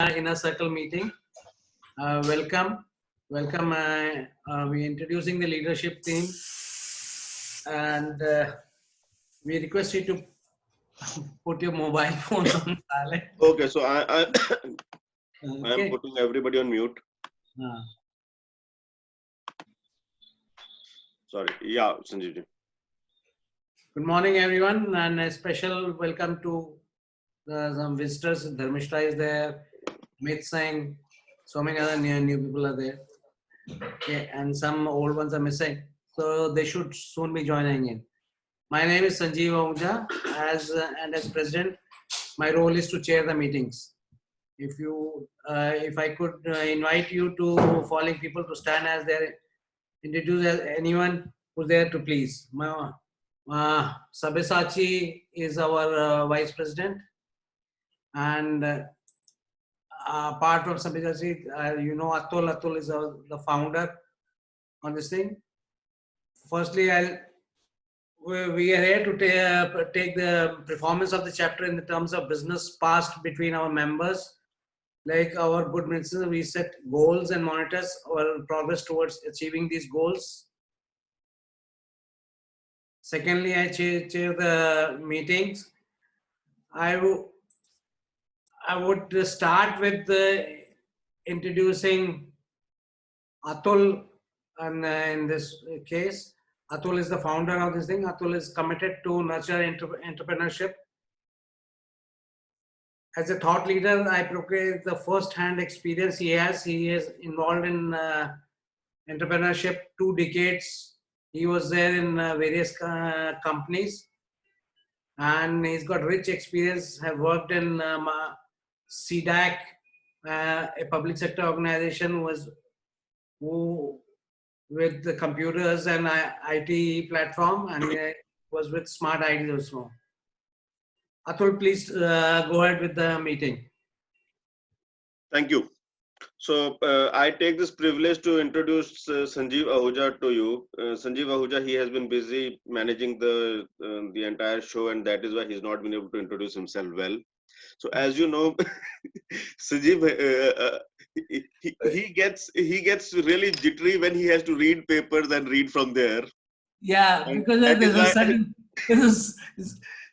Inner Circle meeting. Welcome. We're introducing the leadership team, and we request you to put your mobile phones on silent. Okay, so I Okay. am putting everybody on mute. Sorry. Yeah, Sanjeev ji. Good morning, everyone, and a special welcome to some visitors. Dharmishta is there, Mit Singh, so many other new people are there. Okay, and some old ones are missing, so they should soon be joining in. My name is Sanjeev Ahuja, and as president, my role is to chair the meetings. If I could invite you to following people to stand as their introduce as anyone who's there to please. Sabyasachi is our vice president, and apart from Sabyasachi, Atul is the founder on this thing. Firstly, we are here to take the performance of the chapter in the terms of business past between our members. Like our good minister, we set goals and monitors our progress towards achieving these goals. Secondly, I chair the meetings. I would start with introducing Atul, and in this case, Atul is the founder of this thing. Atul is committed to nurture entrepreneurship. As a thought leader, I procure the first-hand experience he has. He is involved in entrepreneurship 2 decades. He was there in various companies, and he's got rich experience. Have worked in CDAC, a public sector organization, with the computers and IT platform, and was with Smart Ideas also. Atul, please go ahead with the meeting. Thank you. So I take this privilege to introduce Sanjeev Ahuja to you. Sanjeev Ahuja, he has been busy managing the entire show, and that is why he's not been able to introduce himself well. So as you know, Sanjeev, he gets really jittery when he has to read papers and read from there. Yeah, because there's a certain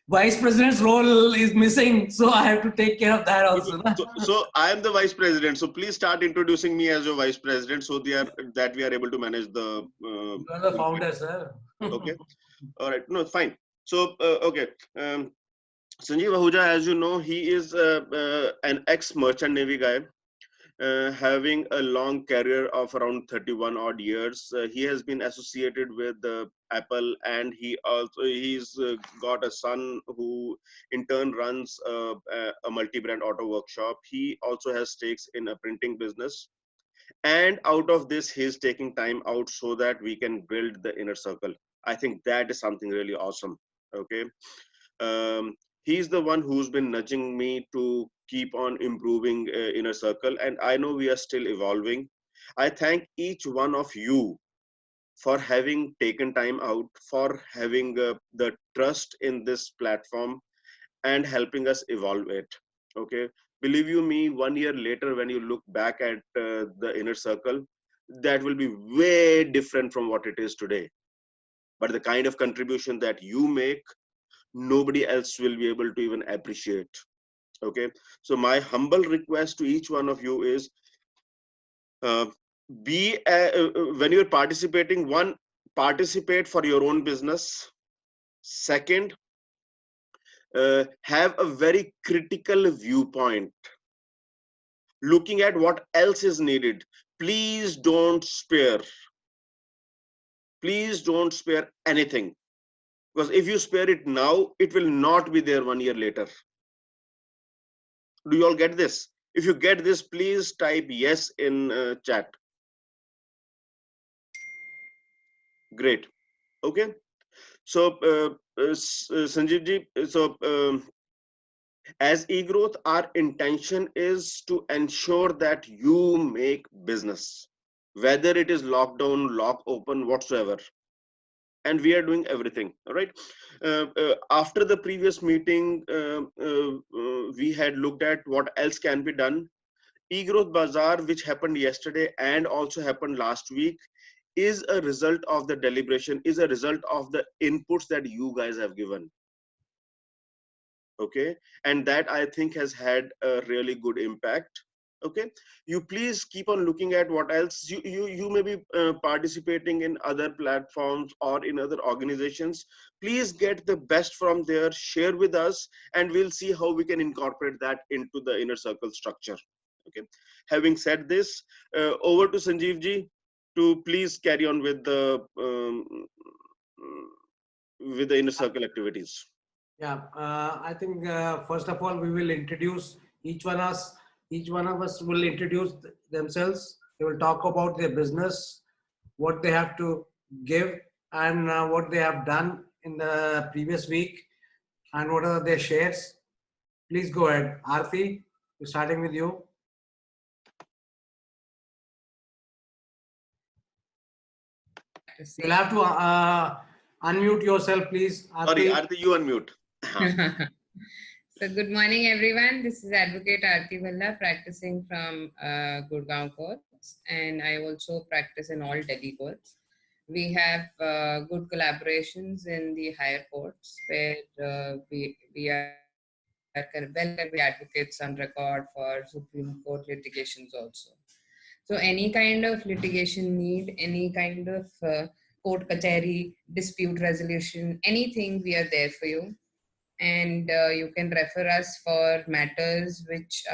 vice president's role is missing, so I have to take care of that also. So I am the vice president. So please start introducing me as your vice president, so that we are able to manage the. You are the founder, sir. Okay. All right. No, fine. So okay. Sanjeev Ahuja, as you know, he is an ex-merchant navy guy, having a long career of around 31 odd years. He has been associated with Apple, and he's got a son who in turn runs a multi-brand auto workshop. He also has stakes in a printing business, and out of this he's taking time out so that we can build the inner circle. I think that is something really awesome. Okay. He's the one who's been nudging me to keep on improving inner circle, and I know we are still evolving. I thank each one of you for having taken time out, for having the trust in this platform and helping us evolve it. Okay, believe you me, 1 year later when you look back at the inner circle, that will be way different from what it is today. But the kind of contribution that you make, nobody else will be able to even appreciate. Okay, so my humble request to each one of you is when you're participating, one, participate for your own business. Second, have a very critical viewpoint, looking at what else is needed. Please don't spare anything, because if you spare it now, it will not be there 1 year later. Do you all get this? If you get this, please type yes in chat. Great. Okay. So Sanjeev ji, so as eGrowth, our intention is to ensure that you make business, whether it is lockdown, lock open, whatsoever. And we are doing everything. All right. After the previous meeting, we had looked at what else can be done. eGrowth Bazaar, which happened yesterday and also happened last week, is a result of the deliberation, is a result of the inputs that you guys have given. Okay, and that I think has had a really good impact. Okay, you please keep on looking at what else you may be participating in other platforms or in other organizations. Please get the best from there, share with us, and we'll see how we can incorporate that into the inner circle structure. Okay, having said this, over to Sanjeev ji to please carry on with the inner circle activities. Yeah, I think first of all we will introduce each one us. Each one of us will introduce themselves. They will talk about their business, what they have to give, and what they have done in the previous week, and what are their shares. Please go ahead, Aarti. We're starting with you. You'll have to unmute yourself, please. Aarti. Sorry, Aarti, you unmute. So good morning, everyone. This is Advocate Aarti Bhalla, practicing from Gurgaon courts, and I also practice in all Delhi courts. We have good collaborations in the higher courts where we are well advocates on record for Supreme Court litigations also. So any kind of litigation need, any kind of court kachari, dispute resolution, anything, we are there for you. And you can refer us for matters which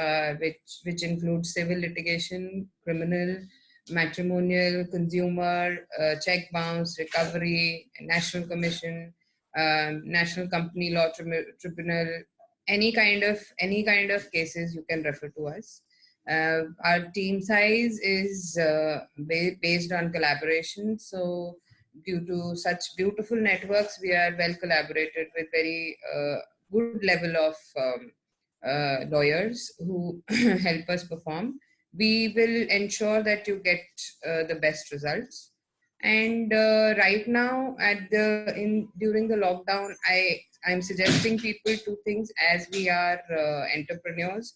include civil litigation, criminal, matrimonial, consumer, check bounce, recovery, national commission, national company law tribunal, any kind of cases you can refer to us. Our team size is based on collaboration, so due to such beautiful networks, we are well collaborated with very good level of lawyers who help us perform. We will ensure that you get the best results. And right now, during the lockdown, I'm suggesting people two things. As we are entrepreneurs,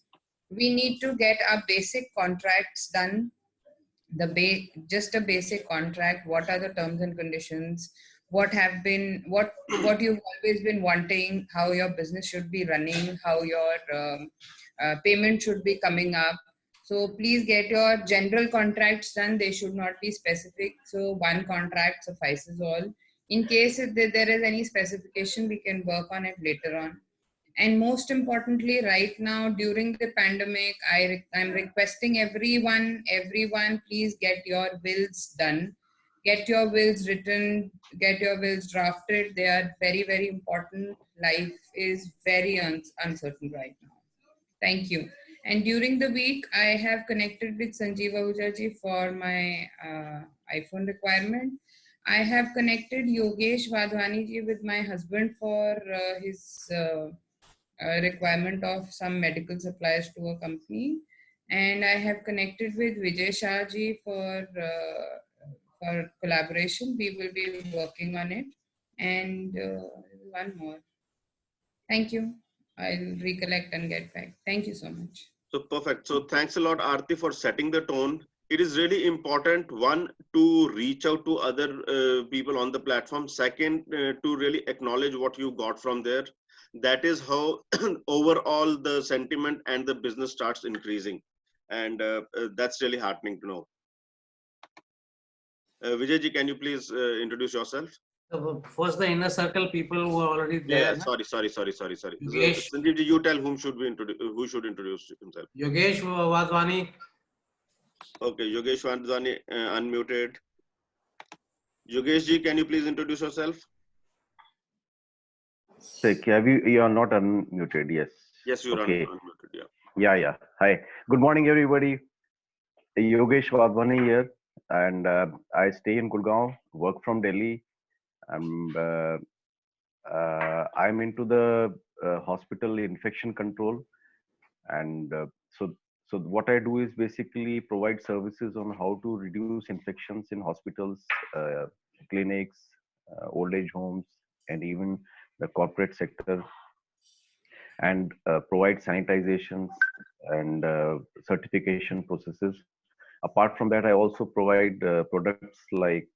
we need to get our basic contracts done, just a basic contract. What are the terms and conditions, what you've always been wanting, how your business should be running, how your payment should be coming up. So please get your general contracts done. They should not be specific, so one contract suffices all. In case if there is any specification, we can work on it later on. And most importantly, right now during the pandemic, I'm requesting everyone, please get your wills done. Get your wills written, get your wills drafted. They are very, very important. Life is very uncertain right now. Thank you. And during the week, I have connected with Sanjeev Ahuja ji for my iPhone requirement. I have connected Yogesh Wadhwani ji with my husband for his requirement of some medical supplies to a company, and I have connected with Vijay Shah ji for collaboration. We will be working on it, and one more. Thank you. I'll recollect and get back. Thank you so much. So perfect. So thanks a lot, Aarti, for setting the tone. It is really important, one, to reach out to other people on the platform. Second, to really acknowledge what you got from there. That is how overall the sentiment and the business starts increasing. And that's really heartening to know. Vijay ji, can you please introduce yourself? So first, the inner circle people who are already there. Yeah, sorry. Yogesh. Sanjeev ji, you tell who should introduce himself. Yogesh Wadhwani. Okay, Yogesh Wadhwani, unmuted. Yogesh ji, can you please introduce yourself? You are not unmuted. Yes. Yes, you are okay. unmuted. Yeah. Yeah. Hi. Good morning, everybody. Yogesh Wadhwani here, and I stay in Gurgaon, work from Delhi. I'm into the hospital infection control, and so what I do is basically provide services on how to reduce infections in hospitals, clinics, old age homes, and even the corporate sector. and provide sanitizations and certification processes. Apart from that, I also provide products like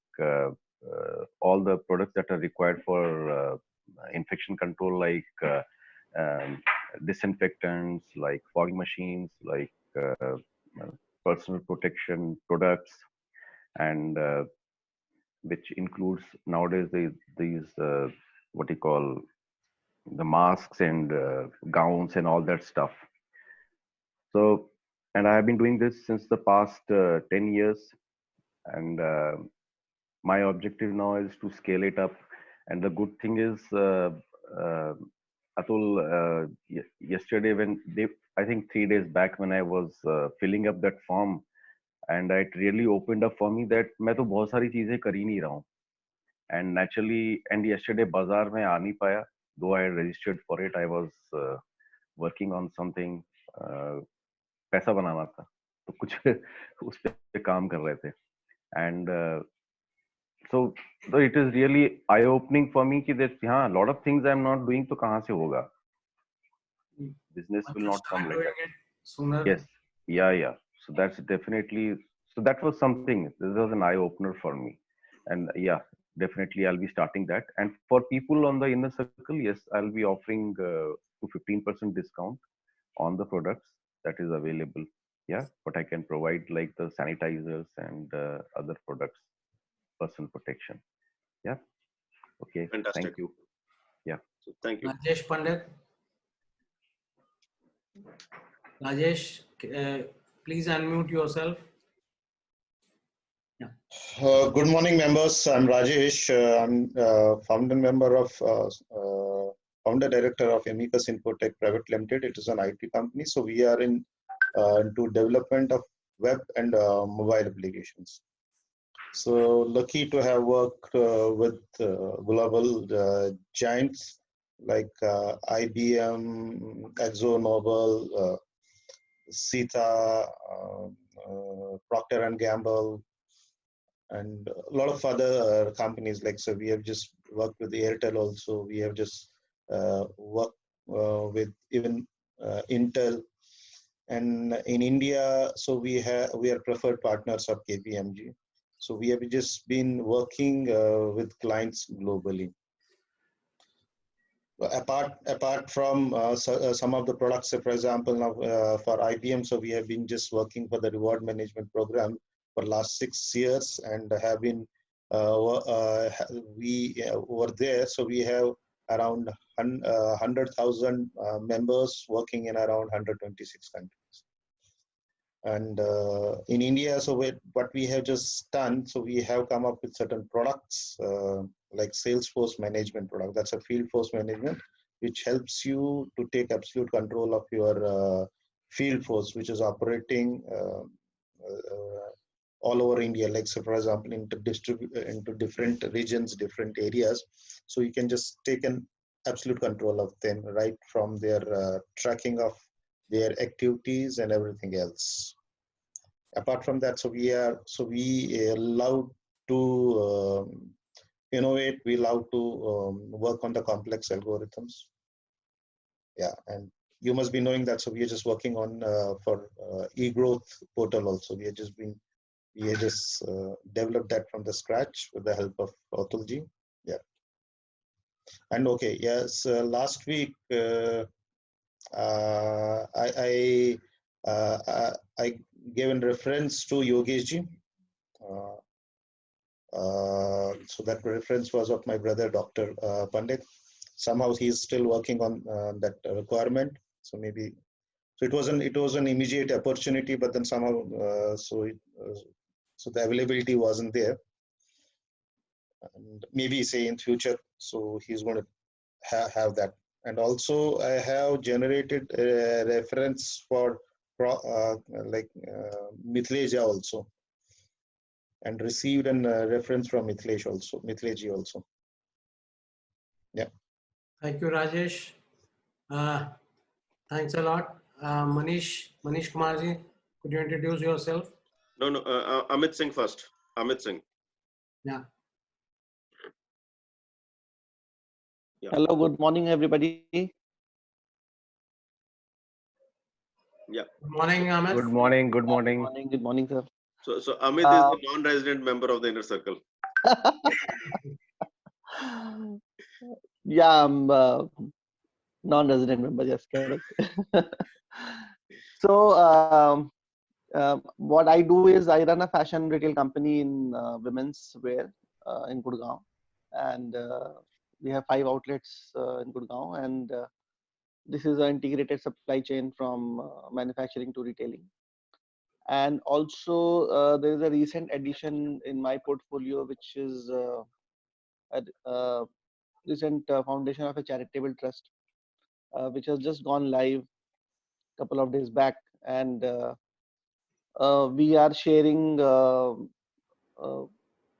all the products that are required for infection control, like um, disinfectants, like fogging machines, like personal protection products, and which includes nowadays these what you call the masks and gowns and all that stuff. So, and I have been doing this since the past 10 years, and my objective now is to scale it up. And the good thing is, uh, Atul, yesterday when they, I think 3 days back when I was filling up that form, and it really opened up for me that मैं तो बहुत सारी चीजें कर ही नहीं रहा हूँ. And naturally, and yesterday बाजार में आ नहीं पाया, though I had registered for it. I was working on something, पैसा बनाना था, तो कुछ उस पे काम कर रहे थे. And so it is really eye opening for me कि that हाँ, a lot of things I'm not doing, तो कहाँ से होगा? Business will not come like that. Sooner. Yes, yeah. So that's definitely, so that was something. This was an eye opener for me, and yeah, definitely I'll be starting that. And for people on the inner circle, yes, I'll be offering to 15% discount on the products that is available. Yeah, but I can provide like the sanitizers and other products, personal protection. Yeah. Okay. Fantastic. Thank you. Yeah. So thank you. Rajesh Pandit. Rajesh, please unmute yourself. Good morning, members. I'm Rajesh. I'm founder member of founder director of Amicus Infotech Private Limited. It is an IT company. So we are into development of web and mobile applications. So lucky to have worked with global giants like IBM, ExxonMobil, Sita, Procter and Gamble, and a lot of other companies. Like, so we have just worked with Airtel also. We have just worked with even Intel. And in India, so we are preferred partners of KPMG. So we have just been working with clients globally. Apart from some of the products, for example, now for IBM, so we have been just working for the reward management program for last 6 years, and have been we were there. So we have around 100,000 members working in around 126 countries. And in India, so what we have just done, so we have come up with certain products like Salesforce management product. That's a field force management, which helps you to take absolute control of your field force, which is operating all over India. Like, so for example, into different regions, different areas. So you can just take an absolute control of them, right from their tracking of their activities and everything else. Apart from that, so we love to innovate. We love to work on the complex algorithms. Yeah, and you must be knowing that. So we are just working on for eGrowth portal also. We have just developed that from the scratch with the help of Atulji. Yeah. And okay, yes, last week I gave a reference to Yogeshji. So that reference was of my brother, Dr. Pandit. Somehow he's still working on that requirement. So maybe, so it was an immediate opportunity, but then somehow so the availability wasn't there. And maybe say in future, so he's going to have that. And also I have generated a reference for Mithilesh also, and received a reference from Mithilesh also. Yeah. Thank you, Rajesh. Thanks a lot. Manish Kumarji, could you introduce yourself? No, Amit Singh first. Amit Singh. Yeah. Hello, good morning, everybody. Yeah. Good morning, Amit. Good morning. Good Good morning. morning. Good morning, sir. So Amit is Uh, the non-resident member of the inner circle. yeah, I'm non-resident member. Yes, correct. So, what I do is I run a fashion retail company in women's wear in Gurgaon, and we have 5 outlets in Gurgaon, and this is an integrated supply chain from manufacturing to retailing. And also, there is a recent addition in my portfolio, which is a recent foundation of a charitable trust, which has just gone live a couple of days back, and we are sharing a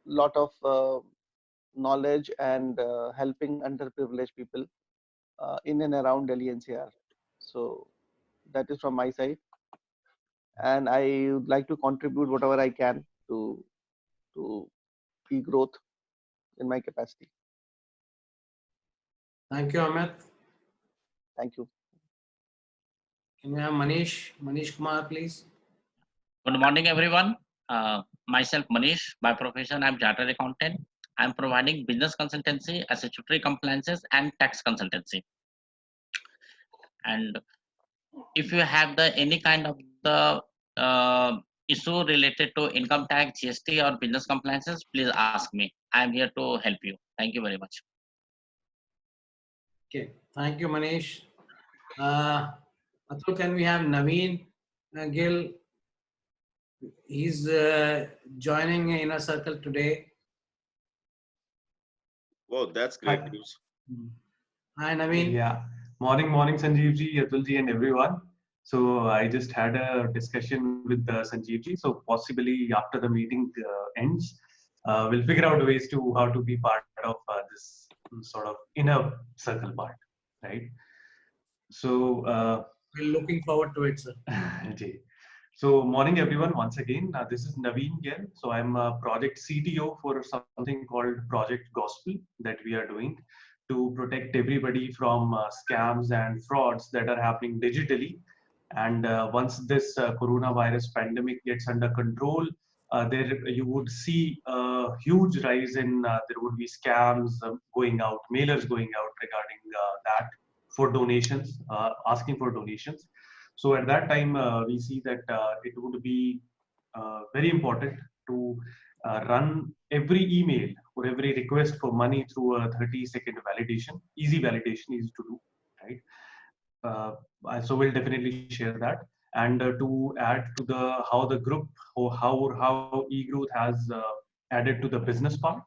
lot of knowledge and helping underprivileged people in and around Delhi NCR. So that is from my side, and I would like to contribute whatever I can to eGrowth in my capacity. Thank you, Amit. Thank you. Can we have Manish Kumar, please? Good morning, everyone. Myself, Manish. By profession, I'm chartered accountant. I'm providing business consultancy, statutory compliances, and tax consultancy. And if you have any kind of the issue related to income tax, GST, or business compliances, please ask me. I'm here to help you. Thank you very much. Okay. Thank you, Manish. Atul, can we have Naveen Gill? He's joining Inner Circle today. Wow, that's great news. Hi, Naveen. Yeah. Morning, Sanjeevji, Atulji, and everyone. So I just had a discussion with Sanjeevji. So possibly after the meeting ends, we'll figure out ways to how to be part of this sort of inner circle part, right? So We're looking forward to it, sir. Jay. So morning everyone once again. This is Naveen Gill. So I'm a project CTO for something called Project Gospel that we are doing to protect everybody from scams and frauds that are happening digitally. And once this coronavirus pandemic gets under control, there you would see a huge rise in there would be scams going out, mailers going out regarding that for donations, asking for donations. So at that time, we see that it would be very important to run every email or every request for money through a 30-second validation, easy validation, easy to do, right? So we'll definitely share that. And to add to the how the group or how eGrowth has added to the business part.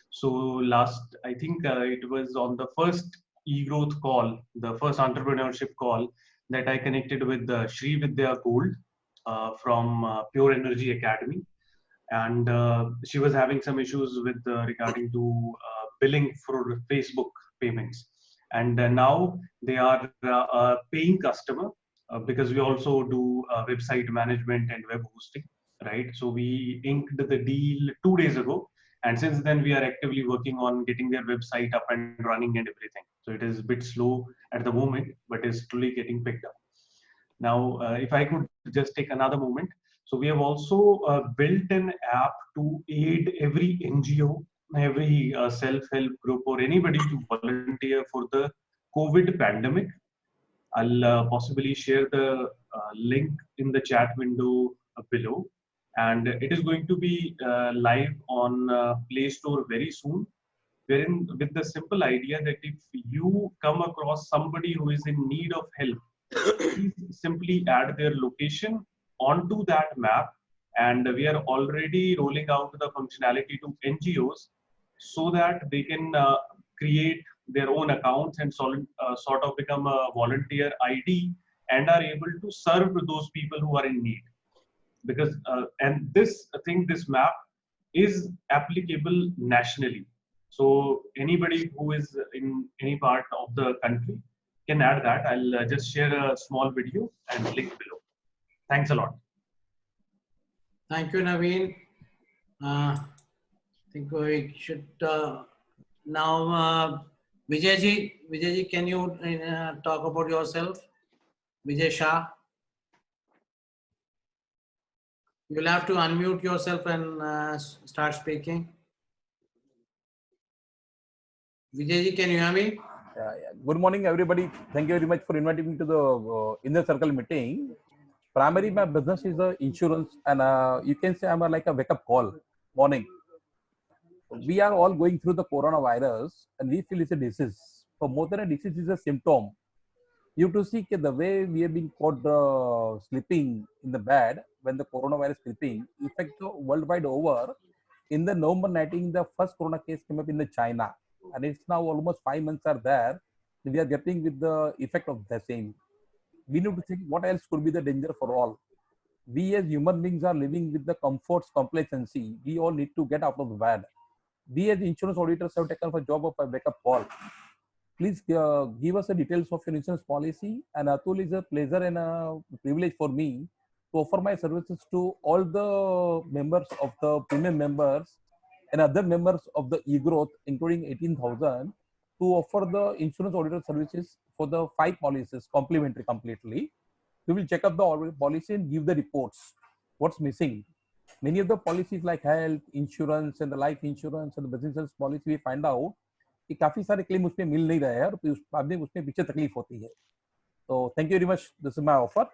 So last, I think it was on the first eGrowth call, the first entrepreneurship call that I connected with Shri Vidya Gold from Pure Energy Academy. And she was having some issues with regarding to billing for Facebook payments. And now they are a paying customer because we also do website management and web hosting, right? So we inked the deal 2 days ago. And since then, we are actively working on getting their website up and running and everything. So it is a bit slow at the moment, but is slowly getting picked up. Now, if I could just take another moment. So we have also built an app to aid every NGO, every self-help group or anybody to volunteer for the COVID pandemic. I'll possibly share the link in the chat window below. And it is going to be live on Play Store very soon, wherein with the simple idea that if you come across somebody who is in need of help, please simply add their location onto that map. And we are already rolling out the functionality to NGOs so that they can create their own accounts and sort of become a volunteer ID and are able to serve those people who are in need. Because and this map is applicable nationally. So anybody who is in any part of the country can add that. I'll just share a small video and link below. Thanks a lot. Thank you, Naveen. I think we should now, Vijayji, can you talk about yourself? Vijay Shah. You'll have to unmute yourself and start speaking. Vijayji, can you hear me? Yeah. Good morning, everybody. Thank you very much for inviting me to the Inner Circle meeting. Primary, my business is insurance, and you can say I'm like a wake-up call. Morning. We are all going through the coronavirus, and we feel it's a disease. For more than a disease, it's a symptom. You have to see the way we have been caught sleeping in the bed when the coronavirus sleeping. In fact, worldwide over, in the November 19, the first corona case came up in the China, and it's now almost 5 months are there. We are getting with the effect of the same. We need to think what else could be the danger for all. We as human beings are living with the comforts, complacency. We all need to get out of the bed. We as insurance auditors have taken for job of a backup call. Please give us the details of your insurance policy. And Atul, is a pleasure and a privilege for me to offer my services to all the members of the premium members and other members of the eGrowth, including 18,000, to offer the insurance auditor services for the 5 policies, complimentary completely. We will check up the policy and give the reports. What's missing? Many of the policies like health insurance and the life insurance and the business insurance policy, we find out कि काफी सारे claim उसमें मिल नहीं रहे हैं और बाद में उसमें पीछे तकलीफ होती है. So thank you very much. This is my offer.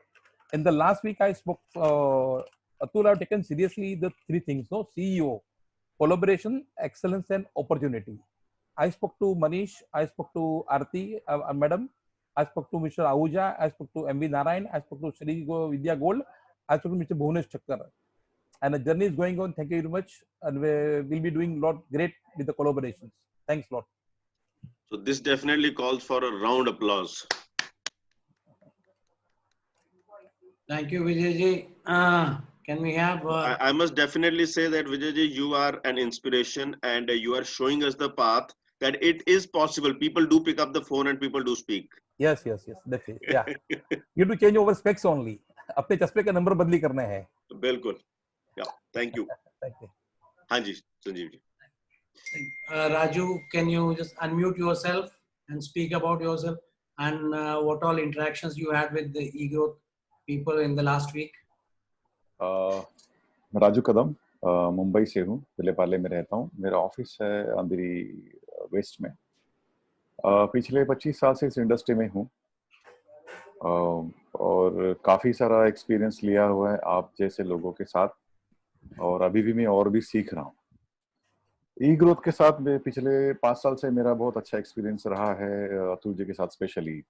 In the last week, I spoke. Atul, I've taken seriously the 3 things. No, CEO, collaboration, excellence, and opportunity. I spoke to Manish. I spoke to Aarti, Madam. I spoke to Mr. Ahuja. I spoke to MV Narayan. I spoke to Shri Vidya Gold. I spoke to Mr. Bhuvanesh Chakkar. And the journey is going on. Thank you very much. And we'll be doing a lot great with the collaborations. Thanks a lot. So this definitely calls for a round applause. Thank you, Vijayji. Can we have? I must definitely say that Vijayji, you are an inspiration, and you are showing us the path that it is possible. People do pick up the phone and people do speak. Yes. Definitely. Yeah. You have to change over specs only. अपने चश्मे का number बदली करना है. बिल्कुल. Yeah. Thank you. Thank you. हाँ जी, Sanjeev ji. Raju, can you just unmute yourself and speak about yourself and what all interactions you had with the eGrowth people in the last week? मैं राजू कदम मुंबई से हूँ. विलेपार्ले में रहता हूँ. मेरा ऑफिस है अंधेरी वेस्ट में. पिछले 25 साल से इस इंडस्ट्री में हूँ और काफ़ी सारा एक्सपीरियंस लिया हुआ है आप जैसे लोगों के साथ, और अभी भी मैं और भी सीख रहा हूँ. eGrowth के साथ में पिछले 5 साल से मेरा बहुत अच्छा एक्सपीरियंस रहा है. अतुल जी के साथ स्पेशली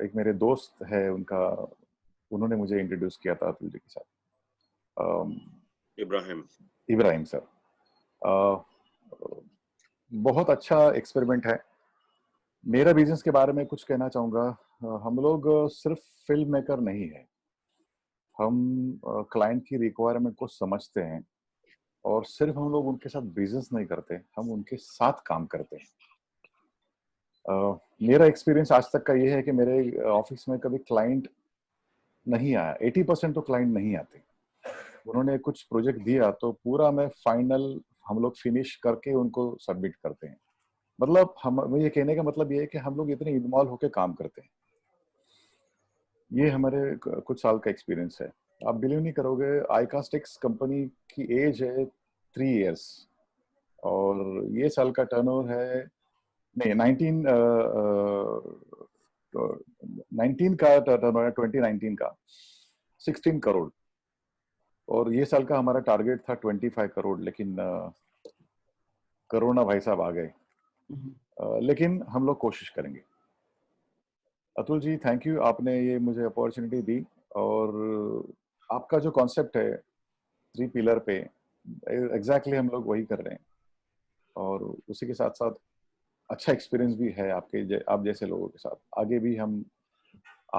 एक मेरे दोस्त है, उन्होंने मुझे इंट्रोड्यूस किया था अतुल जी के साथ. इब्राहिम सर. बहुत अच्छा एक्सपेरिमेंट है. मेरा बिजनेस के बारे में कुछ कहना चाहूँगा. हम लोग सिर्फ फिल्म मेकर नहीं है. हम क्लाइंट की रिक्वायरमेंट को समझते हैं और सिर्फ हम लोग उनके साथ बिजनेस नहीं करते, हम उनके साथ काम करते हैं. मेरा एक्सपीरियंस आज तक का ये है कि मेरे ऑफिस में कभी क्लाइंट नहीं आया. 80% तो क्लाइंट नहीं आते. उन्होंने कुछ प्रोजेक्ट दिया तो पूरा मैं फाइनल हम लोग फिनिश करके उनको सबमिट करते हैं. मतलब हम ये कहने का मतलब ये है कि हम लोग इतने इन्वॉल्व होकर काम करते हैं. ये हमारे कुछ साल का एक्सपीरियंस है. आप बिलीव नहीं करोगे, iCastics कंपनी की एज है 3 years और ये साल का टर्नओवर है नहीं 19 का टर्नओवर है. 2019 का 16 करोड़ और ये साल का हमारा टारगेट था 25 करोड़. लेकिन कोरोना भाई साहब आ गए. लेकिन हम लोग कोशिश करेंगे. Atul ji, thank you. आपने ये मुझे अपॉर्चुनिटी दी और आपका जो कॉन्सेप्ट है 3 पिलर पे एग्जैक्टली हम लोग वही कर रहे हैं और उसी के साथ साथ अच्छा एक्सपीरियंस भी है आप जैसे लोगों के साथ. आगे भी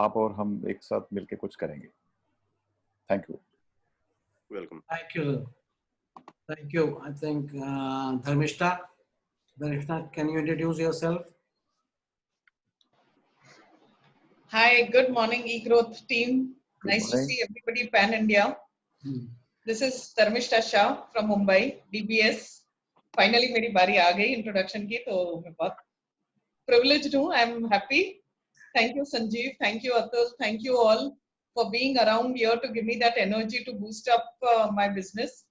आप और हम एक साथ मिलके कुछ करेंगे. Thank you. Welcome. Thank you. I think Dharmishta, can you introduce yourself? Hi, good morning, eGrowth team. Nice to see everybody pan India. This is Dharmishta Shah from Mumbai, DBS. Finally, मेरी बारी आ गई introduction की, तो मैं बहुत privileged हूँ. I'm happy. Thank you, Sanjeev. Thank you, Atul. Thank you all for being around here to give me that energy to boost up my business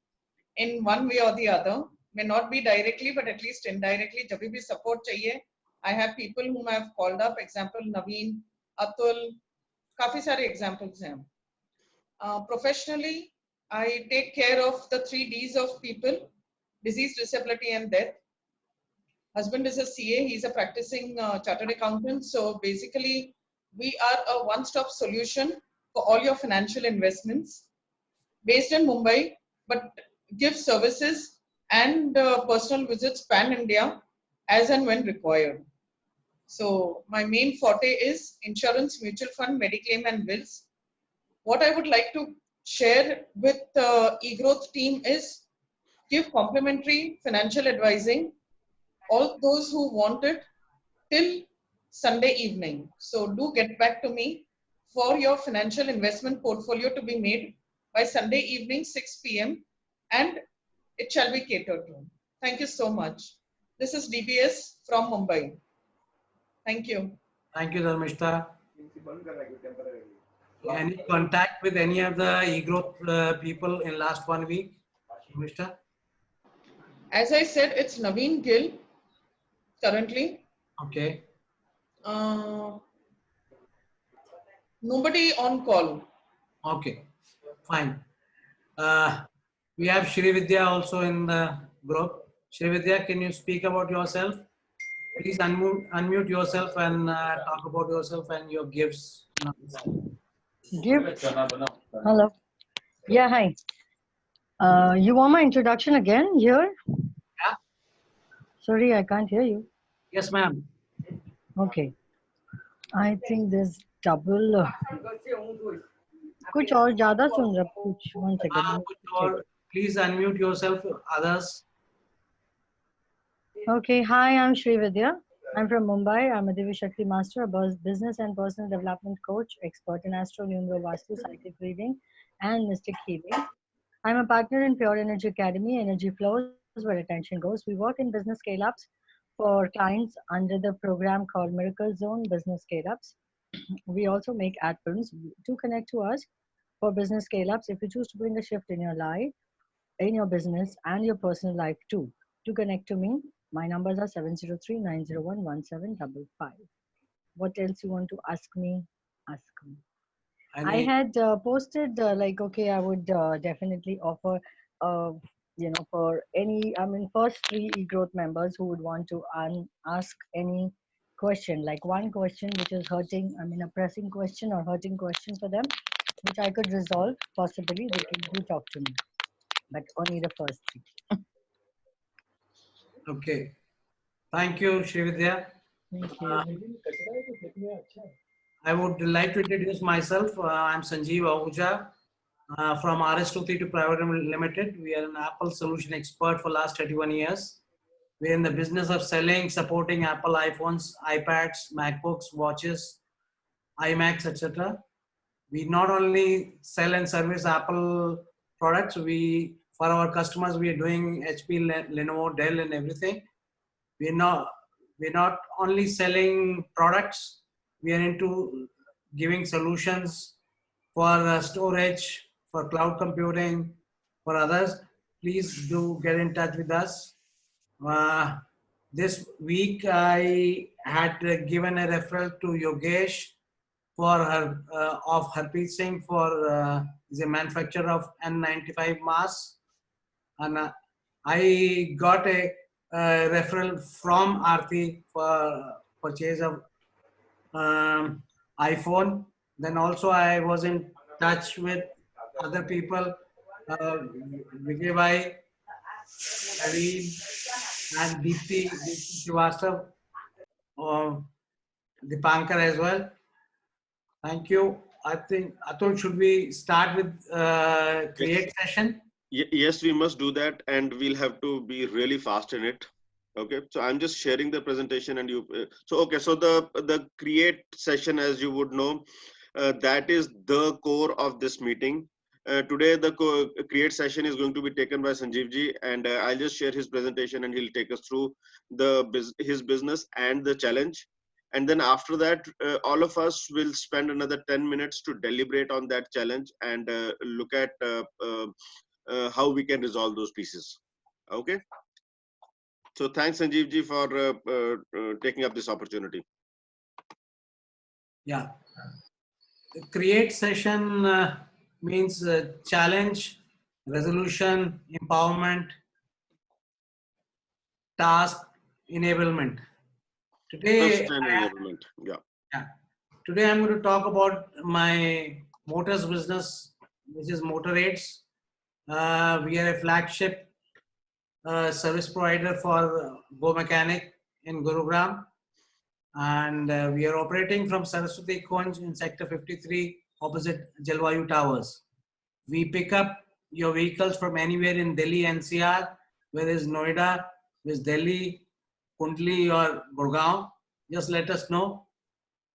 in one way or the other. May not be directly, but at least indirectly. जब भी support चाहिए, I have people whom I have called up. Example Naveen, Atul, काफी सारे examples हैं. Professionally, I take care of the 3 Ds of people: disease, disability, and death. Husband is a CA. He's a practicing chartered accountant. So basically, we are a one-stop solution for all your financial investments. Based in Mumbai, but give services and personal visits pan-India as and when required. So my main forte is insurance, mutual fund, Mediclaim, and wills. What I would like to share with the eGrowth team is give complimentary financial advising, all those who want it, till Sunday evening. So do get back to me for your financial investment portfolio to be made by Sunday evening 6 p.m. and it shall be catered to. Thank you so much. This is DBS from Mumbai. Thank you. Thank you, Dharmishta. Any contact with any of the eGrowth people in last 1 week, Dharmishta? As I said, it's Naveen Gill currently. Okay. Nobody on call. Okay, fine. We have Shrividya also in the group. Shrividya, can you speak about yourself? Please unmute yourself and talk about yourself and your gifts. Gifts? Hello. Yeah, hi. You want my introduction again here? Yeah. Sorry, I can't hear you. Yes, ma'am. Okay. I think there's double. कुछ और ज़्यादा सुन रहा कुछ. One second. Please unmute yourself. Others. Okay. Hi, I'm Shrividya. I'm from Mumbai. I'm a Divi Shakti Master, a business and personal development coach, expert in astro, numero, vastu, psychic reading, and mystic healing. I'm a partner in Pure Energy Academy, Energy Flows, where attention goes. We work in business scale-ups for clients under the program called Miracle Zone Business Scale-ups. We also make ad films. Do connect to us for business scale-ups if you choose to bring a shift in your life, in your business, and your personal life too. Do connect to me. My numbers are 703-901-1755. What else you want to ask me? Ask me. I had posted like, okay, I would definitely offer, for any, first 3 eGrowth members who would want to ask any question, like one question which is hurting, a pressing question or hurting question for them, which I could resolve, possibly, they can do talk to me, but only the first 3. Okay. Thank you, Shrividya. Thank you. I would like to introduce myself. I'm Sanjeev Ahuja from RS23 Private Limited. We are an Apple solution expert for last 31 years. We're in the business of selling, supporting Apple iPhones, iPads, MacBooks, watches, iMacs, etc. We not only sell and service Apple products, for our customers, we are doing HP, Lenovo, Dell, and everything. We're not only selling products, we are into giving solutions for storage, for cloud computing, for others. Please do get in touch with us. This week, I had given a referral to Yogesh for her of Harpreet Singh for is a manufacturer of N95 masks, and I got a referral from Aarti for purchase of iPhone. Then also I was in touch with other people, Vijay Bhai, Naveen, and Deepti Srivastav, Dipankar as well. Thank you. I think, Atul, should we start with create session? Yes, we must do that, and we'll have to be really fast in it. Okay, so I'm just sharing the presentation, and you. So the create session, as you would know, that is the core of this meeting. Today, the create session is going to be taken by Sanjeev ji, and I'll just share his presentation, and he'll take us through his business and the challenge. And then after that, all of us will spend another 10 minutes to deliberate on that challenge and look at how we can resolve those pieces. Okay. So thanks, Sanjeev ji, for taking up this opportunity. Yeah. The create session means challenge, resolution, empowerment, task, enablement. Today, Enablement. Yeah. Today I'm going to talk about my motors business, which is Motor Aids. We are a flagship service provider for Go Mechanic in Gurugram, and we are operating from Saraswati Kunj in Sector 53 opposite Jalwayu Towers. We pick up your vehicles from anywhere in Delhi NCR, whether it's Noida, whether it's Delhi, Kundli or Gurgaon. Just let us know.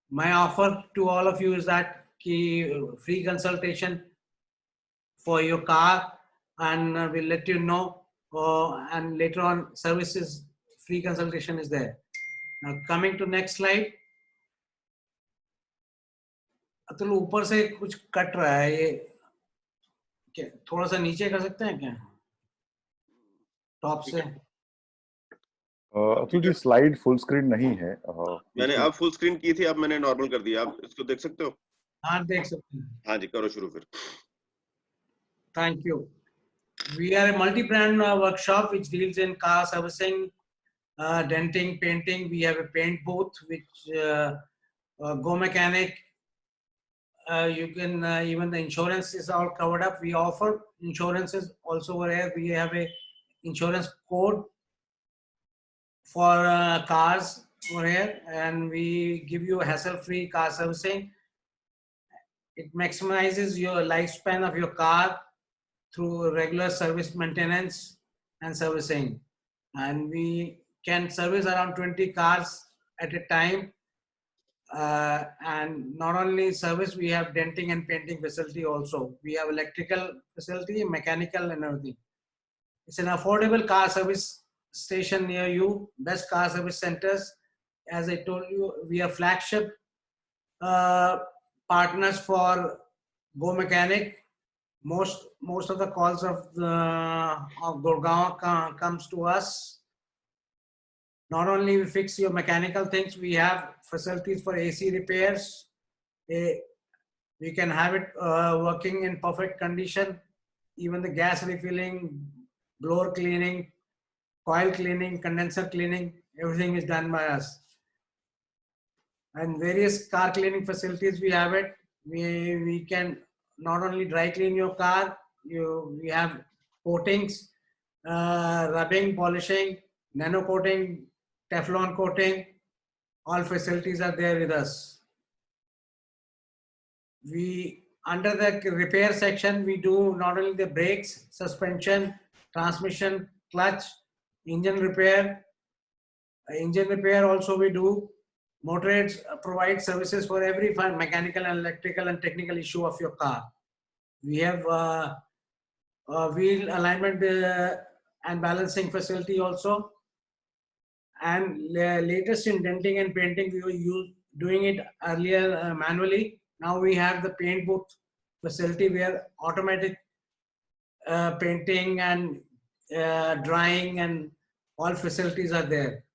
My offer to all of you is that free consultation for your car, and we'll let you know. And later on, services free consultation is there. Now coming to next slide. Atul ऊपर से कुछ cut रहा है ये, थोड़ा सा नीचे कर सकते हैं क्या टॉप से? Atul ji slide full screen नहीं है। मैंने अब फुल स्क्रीन की थी, अब मैंने नॉर्मल कर दिया। आप इसको देख सकते हो? हाँ देख सकते हैं। हाँ जी, करो शुरू फिर। Thank you. We are a multi-brand workshop which deals in car servicing, denting, painting. We have a paint booth which Go Mechanic. You can even the insurance is all covered up. We offer insurances also over here. We have a insurance code for cars over here, and we give you hassle-free car servicing. It maximizes your lifespan of your car through regular service maintenance and servicing. And we can service around 20 cars at a time. And not only service, we have denting and painting facility also. We have electrical facility, mechanical and everything. It's an affordable car service station near you, best car service centers. As I told you, we are flagship partners for Go Mechanic. Most of the calls of Gurgaon comes to us. Not only we fix your mechanical things, we have facilities for AC repairs. We can have it working in perfect condition. Even the gas refilling, blower cleaning, coil cleaning, condenser cleaning, everything is done by us. And various car cleaning facilities we have it. We can not only dry clean your car, we have coatings, rubbing, polishing, nano coating, Teflon coating, all facilities are there with us. We, under the repair section, we do not only the brakes, suspension, transmission, clutch, engine repair. Engine repair also we do. Motor Aids provide services for every mechanical and electrical and technical issue of your car. We have wheel alignment and balancing facility also. And latest in denting and painting, we were doing it earlier manually. Now we have the paint booth facility where automatic painting and drying and all facilities are there.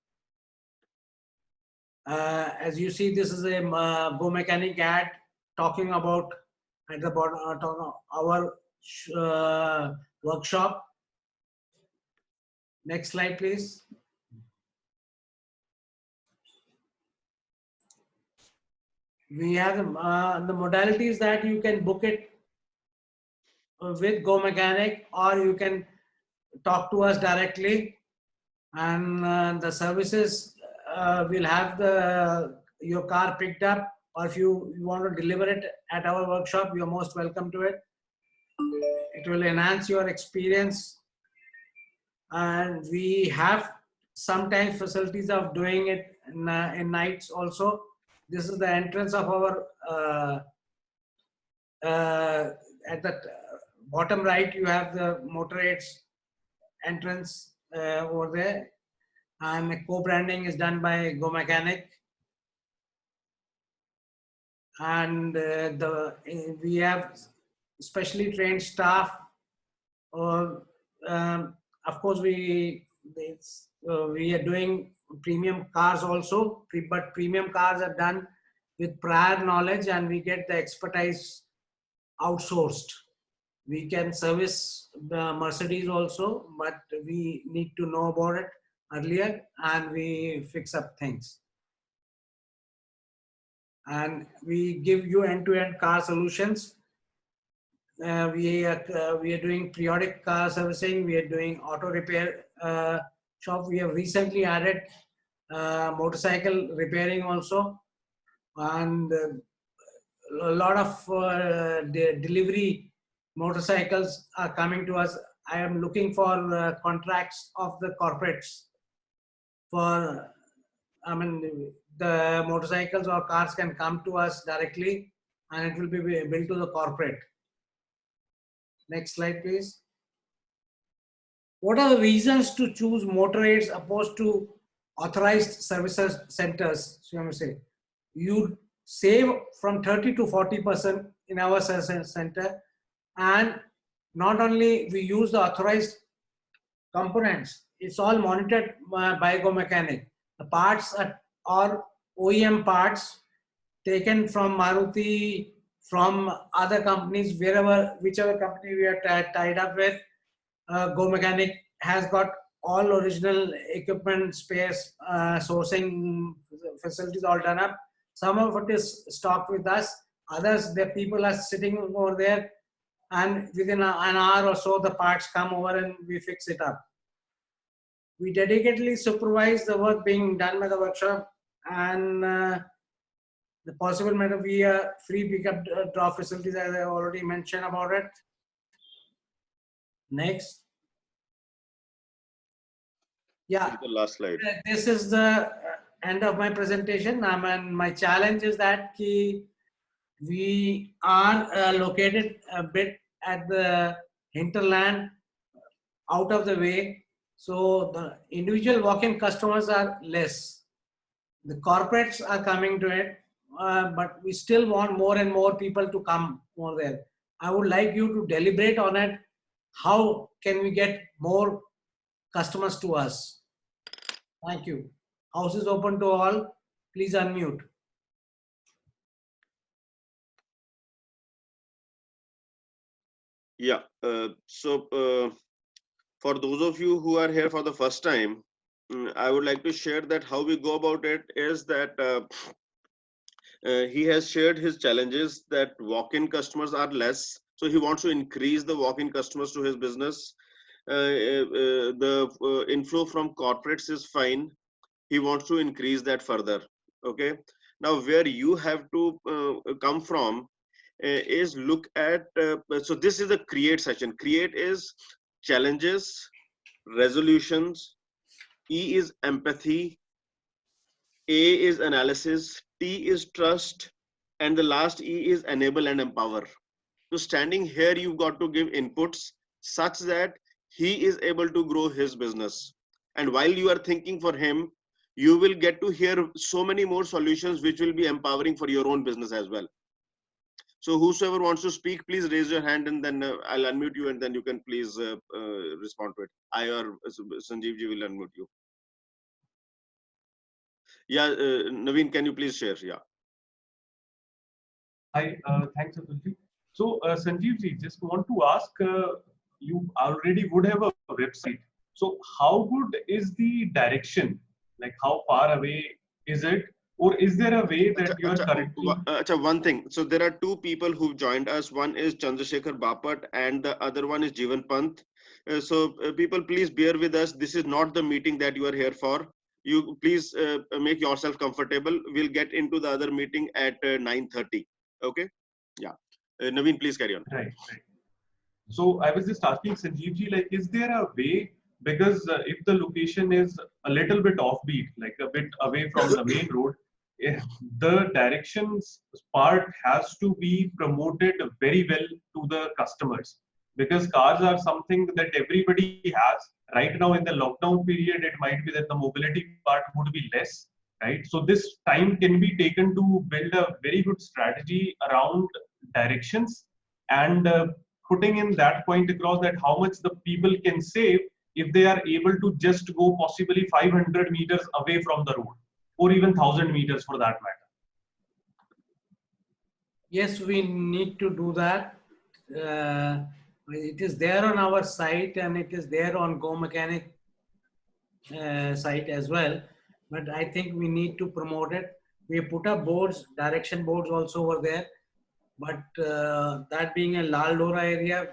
As you see, this is a Go Mechanic ad talking about at the bottom our workshop. Next slide, please. We have the modalities that you can book it with Go Mechanic, or you can talk to us directly, and the services will have your car picked up, or if you want to deliver it at our workshop, you are most welcome to it. It will enhance your experience, and we have sometimes facilities of doing it in nights also. This is the entrance of our at the bottom right, you have the Motor Aids entrance over there, and co-branding is done by Go Mechanic. and we have specially trained staff. Or of course, we are doing premium cars also, but premium cars are done with prior knowledge, and we get the expertise outsourced. We can service the Mercedes also, but we need to know about it earlier, and we fix up things. And we give you end-to-end car solutions. We are doing periodic car servicing. We are doing auto repair shop. We have recently added motorcycle repairing also, and a lot of the delivery motorcycles are coming to us. I am looking for contracts of the corporates for, I mean, the motorcycles or cars can come to us directly, and it will be built to the corporate. Next slide, please. What are the reasons to choose motor aids opposed to authorized services centers? So I'm say you save from 30 to 40% in our service center, and not only we use the authorized components, it's all monitored by Go Mechanic. The parts are all OEM parts taken from Maruti, from other companies, whichever company we are tied up with. Go Mechanic has got all original equipment, spares, sourcing facilities all done up. Some of it is stocked with us. Others, the people are sitting over there, and within an hour or so, the parts come over and we fix it up. We dedicatedly supervise the work being done by the workshop, and the possible matter, we are free pickup drop facilities, as I already mentioned about it. Next. Yeah. The last slide. This is the end of my presentation. My challenge is that we are located a bit at the hinterland, out of the way. So the individual walk-in customers are less. The corporates are coming to it, but we still want more and more people to come over there. I would like you to deliberate on it. How can we get more customers to us? Thank you. House is open to all. Please unmute. Yeah. For those of you who are here for the first time, I would like to share that how we go about it is that he has shared his challenges that walk-in customers are less. So he wants to increase the walk-in customers to his business. The inflow from corporates is fine. He wants to increase that further. Okay. Now where you have to come from is look at, so this is a create session. Create is challenges, resolutions, E is empathy, A is analysis, T is trust, and the last E is enable and empower. So standing here, you've got to give inputs such that he is able to grow his business. And while you are thinking for him, you will get to hear so many more solutions which will be empowering for your own business as well. So whosoever wants to speak, please raise your hand, and then I'll unmute you, and then you can please respond to it. I or Sanjeev ji will unmute you. Yeah, Naveen, can you please share? Yeah. Hi, thanks, Atulji. So, Sanjeev ji, just want to ask, you already would have a website. So, how good is the direction? Like, how far away is it? Or is there a way that you are currently... One thing. So, there are two people who've joined us. One is Chandrasekhar Bapat, and the other one is Jeevan Pant. People, please bear with us. This is not the meeting that you are here for. You please make yourself comfortable. We'll get into the other meeting at 9:30. Okay. Yeah. Naveen, please carry on. Right. So I was just asking Sanjeev ji, like, is there a way, because if the location is a little bit offbeat, like a bit away from the main road, the directions part has to be promoted very well to the customers, because cars are something that everybody has. Right now in the lockdown period, it might be that the mobility part would be less, right? So this time can be taken to build a very good strategy around directions and putting in that point across that how much the people can save if they are able to just go possibly 500 meters away from the road, or even 1,000 meters for that matter. Yes, we need to do that. It is there on our site and it is there on Go Mechanic site as well. But I think we need to promote it. We put up boards, direction boards also over there. But that being a Lal Dora area,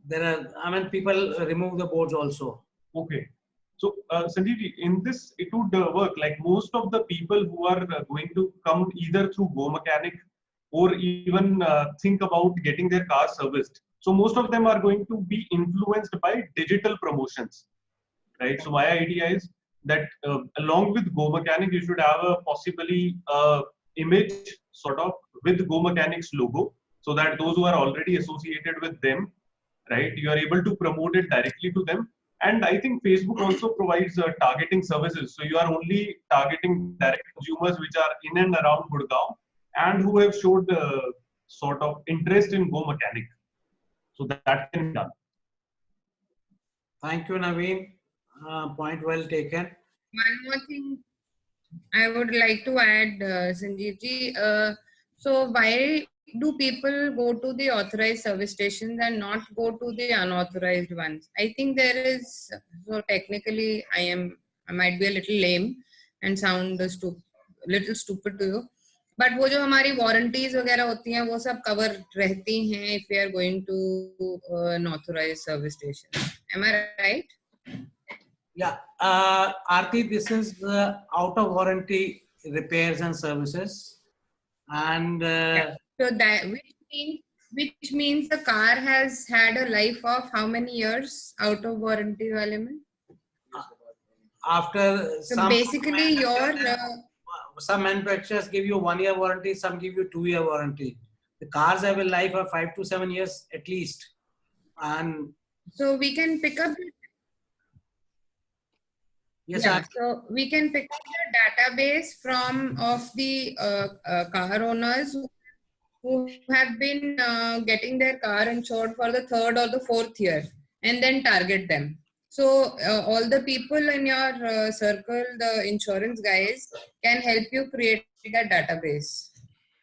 there are, I mean, people remove the boards also. Okay. So, Sanjeev, in this, it would work like most of the people who are going to come either through Go Mechanic or even think about getting their car serviced. So, most of them are going to be influenced by digital promotions, right? So, my idea is that along with Go Mechanic, you should have a possibly image sort of with Go Mechanic's logo, so that those who are already associated with them, right, you are able to promote it directly to them. And I think Facebook also provides targeting services. So you are only targeting direct consumers which are in and around Gurgaon and who have showed sort of interest in Go Mechanic. So that can be done. Thank you, Naveen. Point well taken. One more thing I would like to add, Sanjeev ji. So why do people go to the authorized service stations and not go to the unauthorized ones? I think there is, so technically I might be a little lame and sound little stupid to you, but वो जो हमारी warranties वगैरह होती हैं वो सब cover रहती हैं if we are going to an authorized service station. Am I right? Yeah, Aarti, this is out of warranty repairs and services, and so that which means the car has had a life of how many years out of warranty wale mein? After so basically some manufacturers give you 1 year warranty, some give you 2 year warranty. The cars have a life of 5 to 7 years at least, and so we can pick up. Yes, yeah, so we can pick up the database of the car owners who have been getting their car insured for the 3rd or the 4th year, and then target them. So all the people in your circle, the insurance guys, can help you create that database.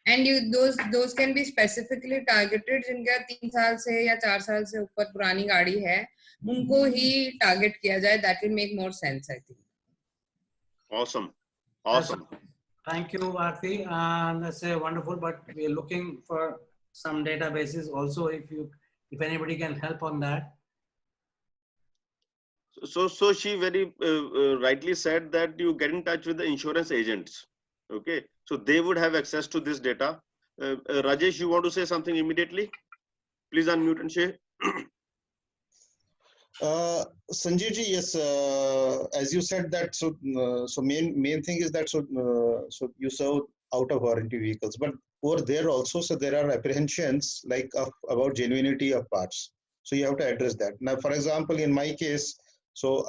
And those can be specifically targeted जिनका 3 साल से या 4 साल से ऊपर पुरानी गाड़ी है, उनको ही target किया जाए. That will make more sense, I think. Awesome. Thank you, Aarti. That's wonderful. But we are looking for some databases also. If anybody can help on that. So she very rightly said that you get in touch with the insurance agents. Okay, so they would have access to this data. Rajesh, you want to say something immediately? Please unmute and share. Sanjeev ji, yes, as you said that, so main thing is that so you serve out of warranty vehicles, but over there also, so there are apprehensions like about genuinity of parts. So you have to address that. Now, for example, in my case, so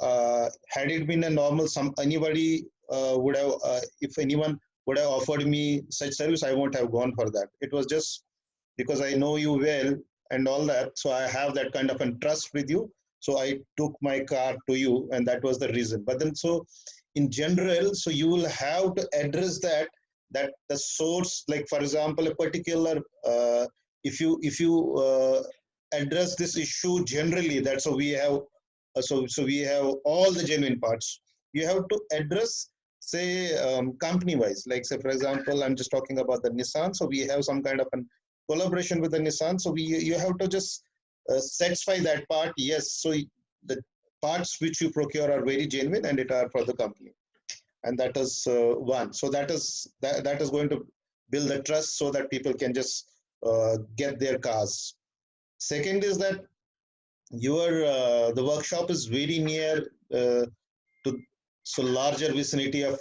had it been a normal, anybody would have, if anyone would have offered me such service, I won't have gone for that. It was just because I know you well and all that, so I have that kind of a trust with you. So I took my car to you, and that was the reason. But then, so in general, so you will have to address that the source, like for example, a particular, if you address this issue generally, that so we have, so we have all the genuine parts. You have to address, say, company-wise. Like say, for example, I'm just talking about the Nissan. So we have some kind of a collaboration with the Nissan. So you have to just satisfy that part. Yes, so the parts which you procure are very genuine and it are for the company, and that is one. So that is going to build the trust so that people can just get their cars. Second is that your the workshop is very near to so larger vicinity of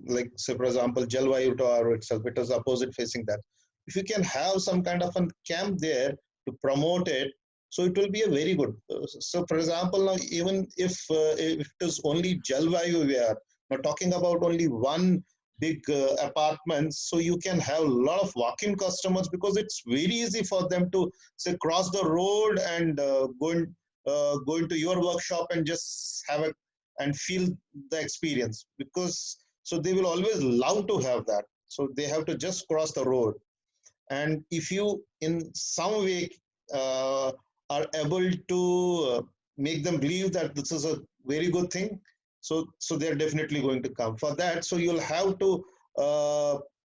like say for example Jalvayu Tower itself. It is opposite facing that. If you can have some kind of a camp there to promote it, so it will be a very good. So for example, now even if it is only Jalvayu we are, Now, talking about only one big apartment, so you can have a lot of walk-in customers because it's very easy for them to say cross the road and go into your workshop and just have a and feel the experience, because so they will always love to have that. So they have to just cross the road. And if you in some way are able to make them believe that this is a very good thing, so they're definitely going to come for that. So you'll have to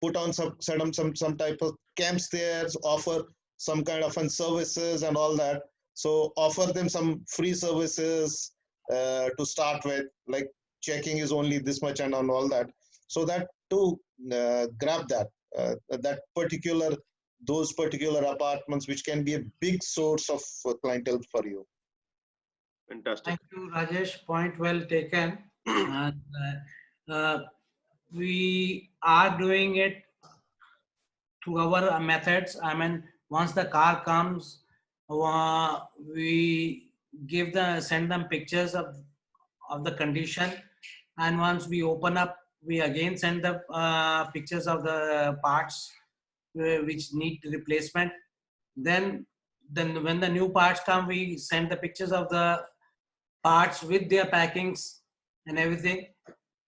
put on some type of camps there, offer some kind of services and all that. So offer them some free services to start with, like checking is only this much and on all that, so that to grab that those particular apartments, which can be a big source of clientele for you. Fantastic. Thank you, Rajesh. Point well taken. And we are doing it through our methods. I mean, once the car comes, we send them pictures of the condition, and once we open up, we again send the pictures of the parts which need replacement. Then when the new parts come, we send the pictures of the parts with their packings and everything.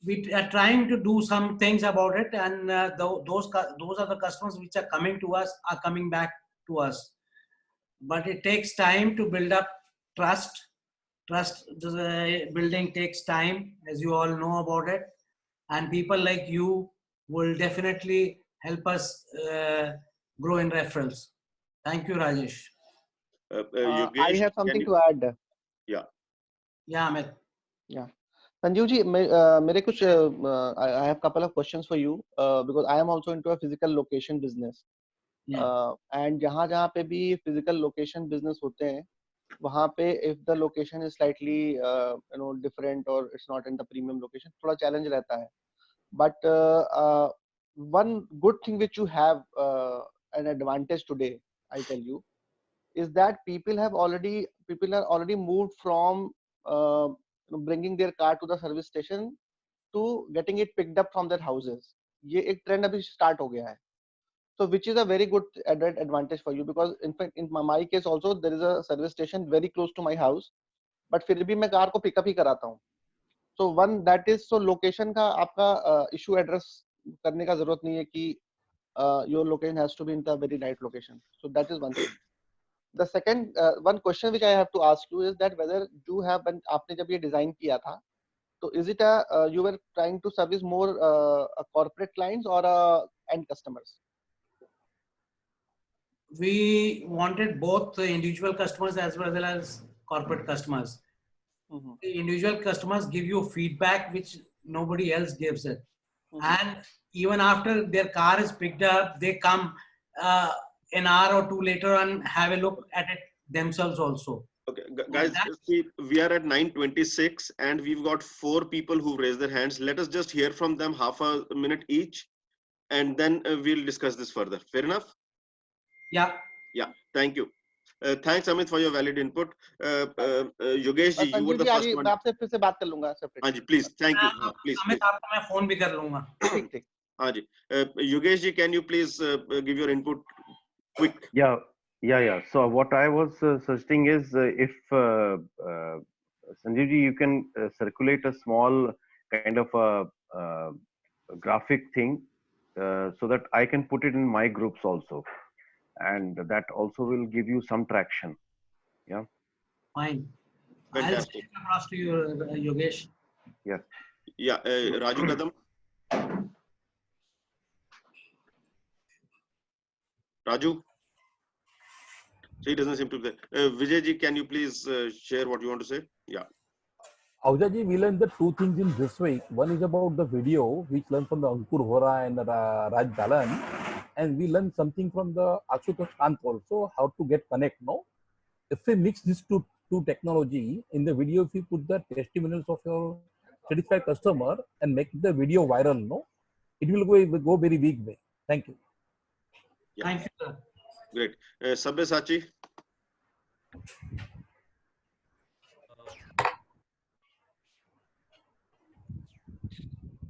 We are trying to do some things about it, and those are the customers which are coming to us, are coming back to us. But it takes time to build up trust. Trust building takes time, as you all know about it. And people like you will definitely help us grow in referrals. Thank you, Rajesh. Yogesh, I have something to add. Yeah. Yeah, Amit. Yeah. Sanjeev ji, I have a couple of questions for you because I am also into a physical location business. And जहाँ पे भी physical location business होते हैं, वहाँ पे if the location is slightly different or it's not in the premium location, थोड़ा challenge रहता है. But one good thing which you have an advantage today, I tell you, is that people are already moved from bringing their car to the service station to getting it picked up from their houses. ये एक trend अभी start हो गया है. So which is a very good added advantage for you, because in fact in my case also there is a service station very close to my house, but फिर भी मैं car को pick up ही कराता हूँ. So one that is, so location का आपका issue address करने का जरूरत नहीं है कि your location has to be in the very right location. So that is one thing. The second one question which I have to ask you is that whether you have, when आपने जब ये design किया था, so is it you were trying to service more corporate clients or end customers? We wanted both the individual customers as well as corporate customers. The individual customers give you feedback which nobody else gives it. And even after their car is picked up, they come an hour or two later and have a look at it themselves also. Okay, guys, see, we are at 9:26 and we've got 4 people who raised their hands. Let us just hear from them half a minute each, and then we'll discuss this further. Fair enough? Yeah. Yeah, thank you. Thanks, Amit, for your valid input. Yogesh ji, you were the first one. मैं आपसे फिर से बात कर लूँगा separate. हाँ जी, please. Thank you. Please. Amit, आपको मैं phone भी कर लूँगा. ठीक ठीक. हाँ जी. Yogesh ji, can you please give your input quick? Yeah. So what I was suggesting is if Sanjeev ji, you can circulate a small kind of a graphic thing so that I can put it in my groups also, and that also will give you some traction. Yeah. Fine. Fantastic. I'll send it across to you, Yogesh. Yeah. Yeah, Raju Kadam. Raju? So he doesn't seem to be there. Vijay ji, can you please share what you want to say? Yeah. Ahuja ji, we learned the 2 things in this week. One is about the video, which learned from the Ankur Hora and Raj Dalan. And we learned something from the Ashutosh Kant also, how to get connect, no? If we mix these two technology, in the video, if you put the testimonials of your satisfied customer and make the video viral, no? It will go very big way. Thank you. Yeah. Thank you, sir. Great. Sabyasachi.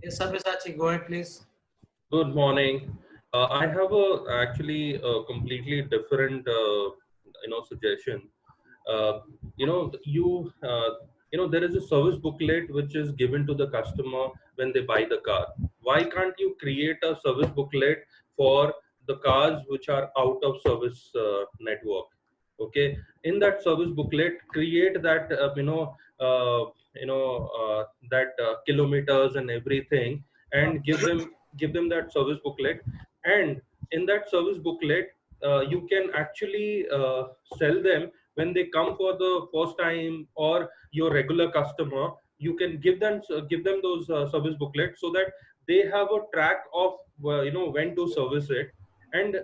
Yes, Sabyasachi, go ahead, please. Good morning. I have actually a completely different, suggestion. Uh, you know, you there is a service booklet which is given to the customer when they buy the car. Why can't you create a service booklet for the cars which are out of service network? Okay, in that service booklet, create that that kilometers and everything, and give them that service booklet. And in that service booklet, you can actually sell them when they come for the first time, or your regular customer. You can give them those service booklets, so that they have a track of when to service it. And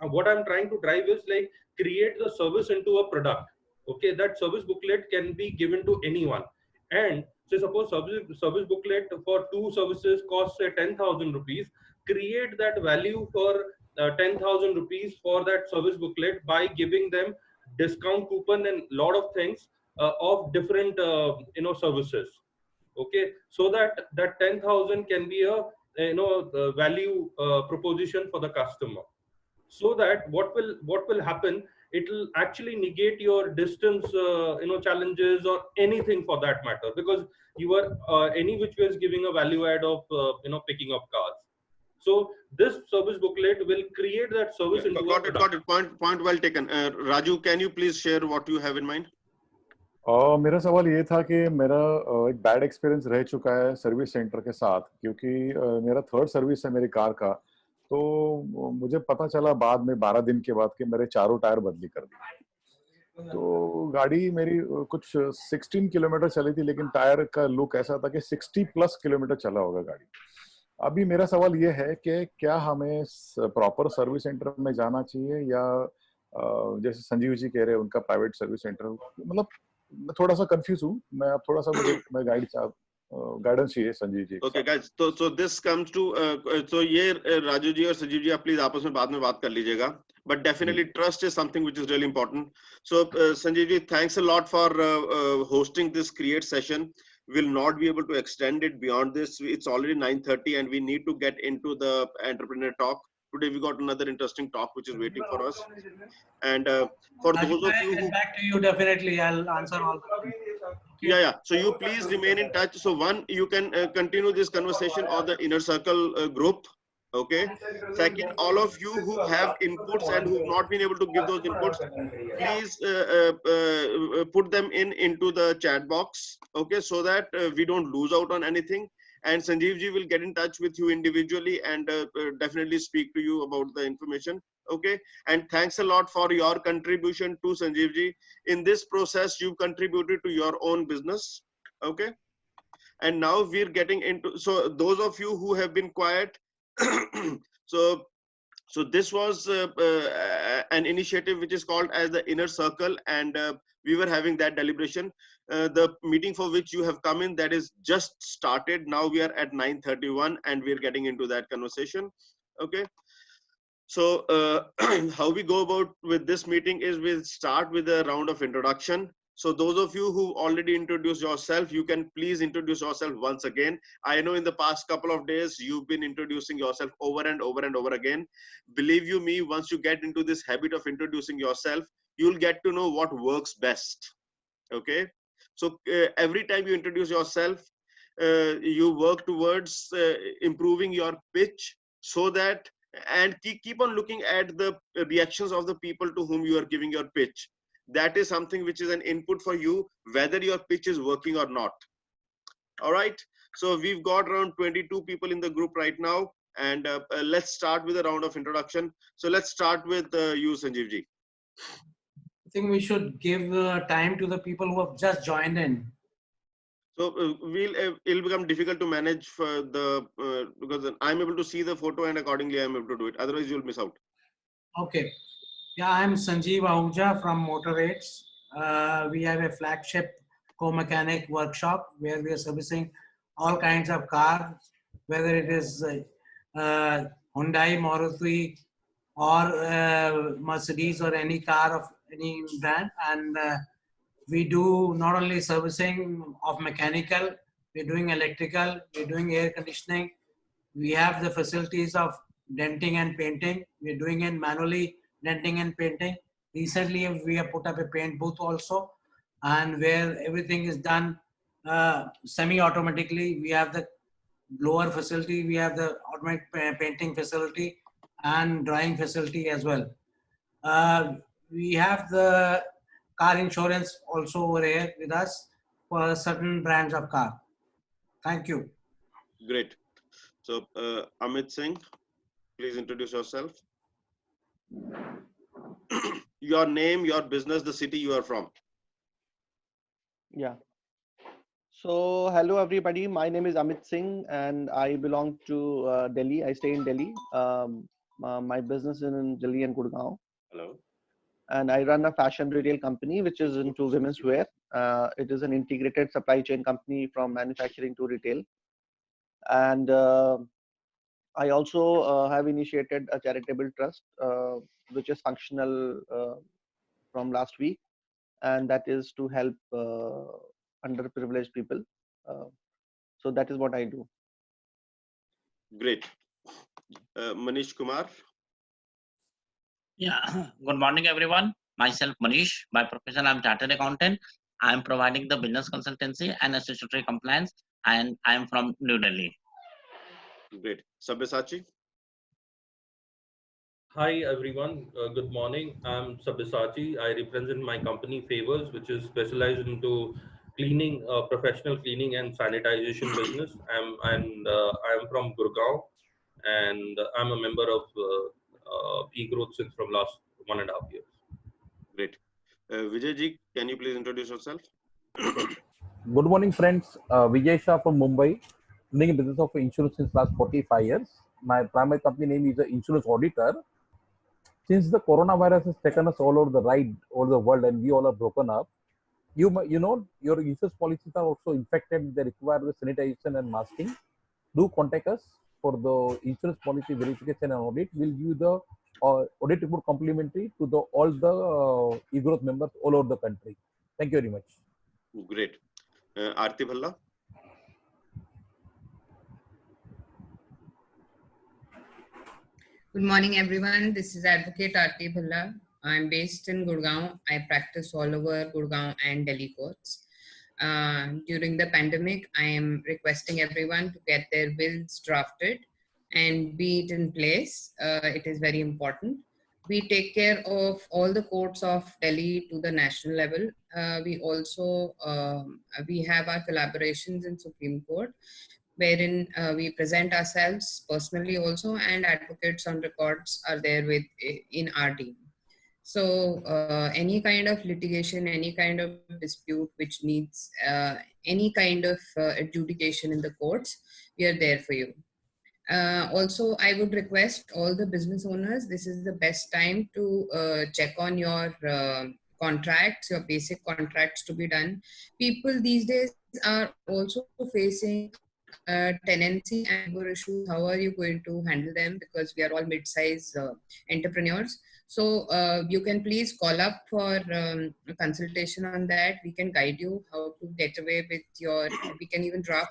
what I'm trying to drive is like, create the service into a product. Okay, that service booklet can be given to anyone. And so suppose service booklet for two services costs say 10,000 rupees. Create that value for 10,000 rupees for that service booklet by giving them discount coupon and lot of things of different services. Okay, so that 10,000 can be a value proposition for the customer. So that what will happen, it will actually negate your distance challenges or anything for that matter, because you are any which way is giving a value add of picking up cars. So this service booklet will create that service into a product. Got it. Point well taken. Raju, can you please share what you have in mind? मेरा सवाल ये था कि मेरा एक bad experience रह चुका है सर्विस सेंटर के साथ, क्योंकि मेरा थर्ड सर्विस है मेरी कार का। तो मुझे पता चला बाद में 12 दिन के बाद कि मेरे चारों टायर बदली कर दिए। तो गाड़ी मेरी कुछ 16 किलोमीटर चली थी, लेकिन टायर का लुक ऐसा था कि 60 प्लस किलोमीटर चला होगा गाड़ी। अभी मेरा सवाल ये है कि क्या हमें प्रॉपर सर्विस सेंटर में जाना चाहिए, या जैसे संजीव जी कह रहे हैं उनका प्राइवेट सर्विस सेंटर, मतलब मैं थोड़ा सा कंफ्यूज हूँ। मैं आप थोड़ा सा मुझे गाइडेंस चाहिए Sanjeev ji. Okay guys, so this comes to so ये राजू जी और संजीव जी आप प्लीज आपस में बाद में बात कर लीजिएगा, but definitely trust is something which is really important. So Sanjeev ji, thanks a lot for hosting this create session. We'll not be able to extend it beyond this. It's already 9:30 and we need to get into the entrepreneur talk. Today we got another interesting talk which is waiting for us. And for those of you who... Back to you, definitely. I'll answer all the questions. Okay. Yeah. So you please remain in touch. So one, you can continue this conversation on the inner circle group. Okay. Second, all of you who have inputs and who've not been able to give those inputs, please put them into the chat box. Okay. So that we don't lose out on anything. And Sanjeev ji will get in touch with you individually and definitely speak to you about the information. Okay. And thanks a lot for your contribution to Sanjeev ji. In this process, you've contributed to your own business. Okay. And now we're getting into, so those of you who have been quiet, so this was an initiative which is called as the inner circle, and we were having that deliberation. The meeting for which you have come in, that is just started. Now we are at 9:31 and we're getting into that conversation. Okay. So how we go about with this meeting is we'll start with a round of introduction. So those of you who already introduced yourself, you can please introduce yourself once again. I know in the past couple of days, you've been introducing yourself over and over and over again. Believe you me, once you get into this habit of introducing yourself, you'll get to know what works best. Okay. So every time you introduce yourself, you work towards improving your pitch, so that, and keep on looking at the reactions of the people to whom you are giving your pitch. That is something which is an input for you, whether your pitch is working or not. All right. So we've got around 22 people in the group right now, and let's start with a round of introduction. So let's start with you, Sanjeev ji. I think we should give time to the people who have just joined in. So it'll become difficult to manage for the because I'm able to see the photo and accordingly I'm able to do it. Otherwise, you'll miss out. Okay. Yeah, I'm Sanjeev Ahuja from Motor Aids. We have a flagship co-mechanic workshop where we are servicing all kinds of cars, whether it is Hyundai, Maruti, or Mercedes, or any car of any brand. And we do not only servicing of mechanical, we're doing electrical, we're doing air conditioning. We have the facilities of denting and painting. We're doing it manually, denting and painting. Recently, we have put up a paint booth also, and where everything is done semi-automatically. We have the blower facility, we have the automatic painting facility and drying facility as well. We have the car insurance also over here with us for certain brands of car. Thank you. Great. So Amit Singh, please introduce yourself. Your name, your business, the city you are from. Yeah. So hello everybody. My name is Amit Singh and I belong to Delhi. I stay in Delhi. My business is in Delhi and Gurgaon. Hello. And I run a fashion retail company which is into women's wear. It is an integrated supply chain company from manufacturing to retail. And I also have initiated a charitable trust which is functional from last week, and that is to help underprivileged people. So that is what I do. Great. Manish Kumar. Yeah. Good morning, everyone. Myself, Manish. By profession, I'm chartered accountant. I'm providing the business consultancy and statutory compliance, and I'm from New Delhi. Great. Sabyasachi. Hi everyone, good morning. I'm Sabyasachi. I represent my company Favors, which is specialized into cleaning, professional cleaning and sanitization business. I'm from Gurgaon, and I'm a member of eGrowth since from last 1.5 years. Great. Vijay ji, can you please introduce yourself? Good morning, friends. Vijay Shah from Mumbai, running a business of insurance since last 45 years. My primary company name is the Insurance Auditor. Since the coronavirus has taken us all over the ride, over the world, and we all are broken up, you know, your insurance policies are also infected. They require the sanitization and masking. Do contact us for the insurance policy verification and audit. We'll give you the audit report complimentary to all the eGrowth members all over the country. Thank you very much. Great. Aarti Bhalla. Good morning, everyone. This is Advocate Aarti Bhalla. I'm based in Gurgaon. I practice all over Gurgaon and Delhi courts. During the pandemic, I am requesting everyone to get their wills drafted and be it in place. It is very important. We take care of all the courts of Delhi to the national level. We also we have our collaborations in Supreme Court, wherein we present ourselves personally also, and advocates on records are there with in our team. So any kind of litigation, any kind of dispute which needs any kind of adjudication in the courts, we are there for you. Also, I would request all the business owners, this is the best time to check on your contracts, your basic contracts to be done. People these days are also facing tenancy and labor issues. How are you going to handle them? Because we are all mid-size entrepreneurs. So you can please call up for a consultation on that. We can guide you how to get away with your, we can even draft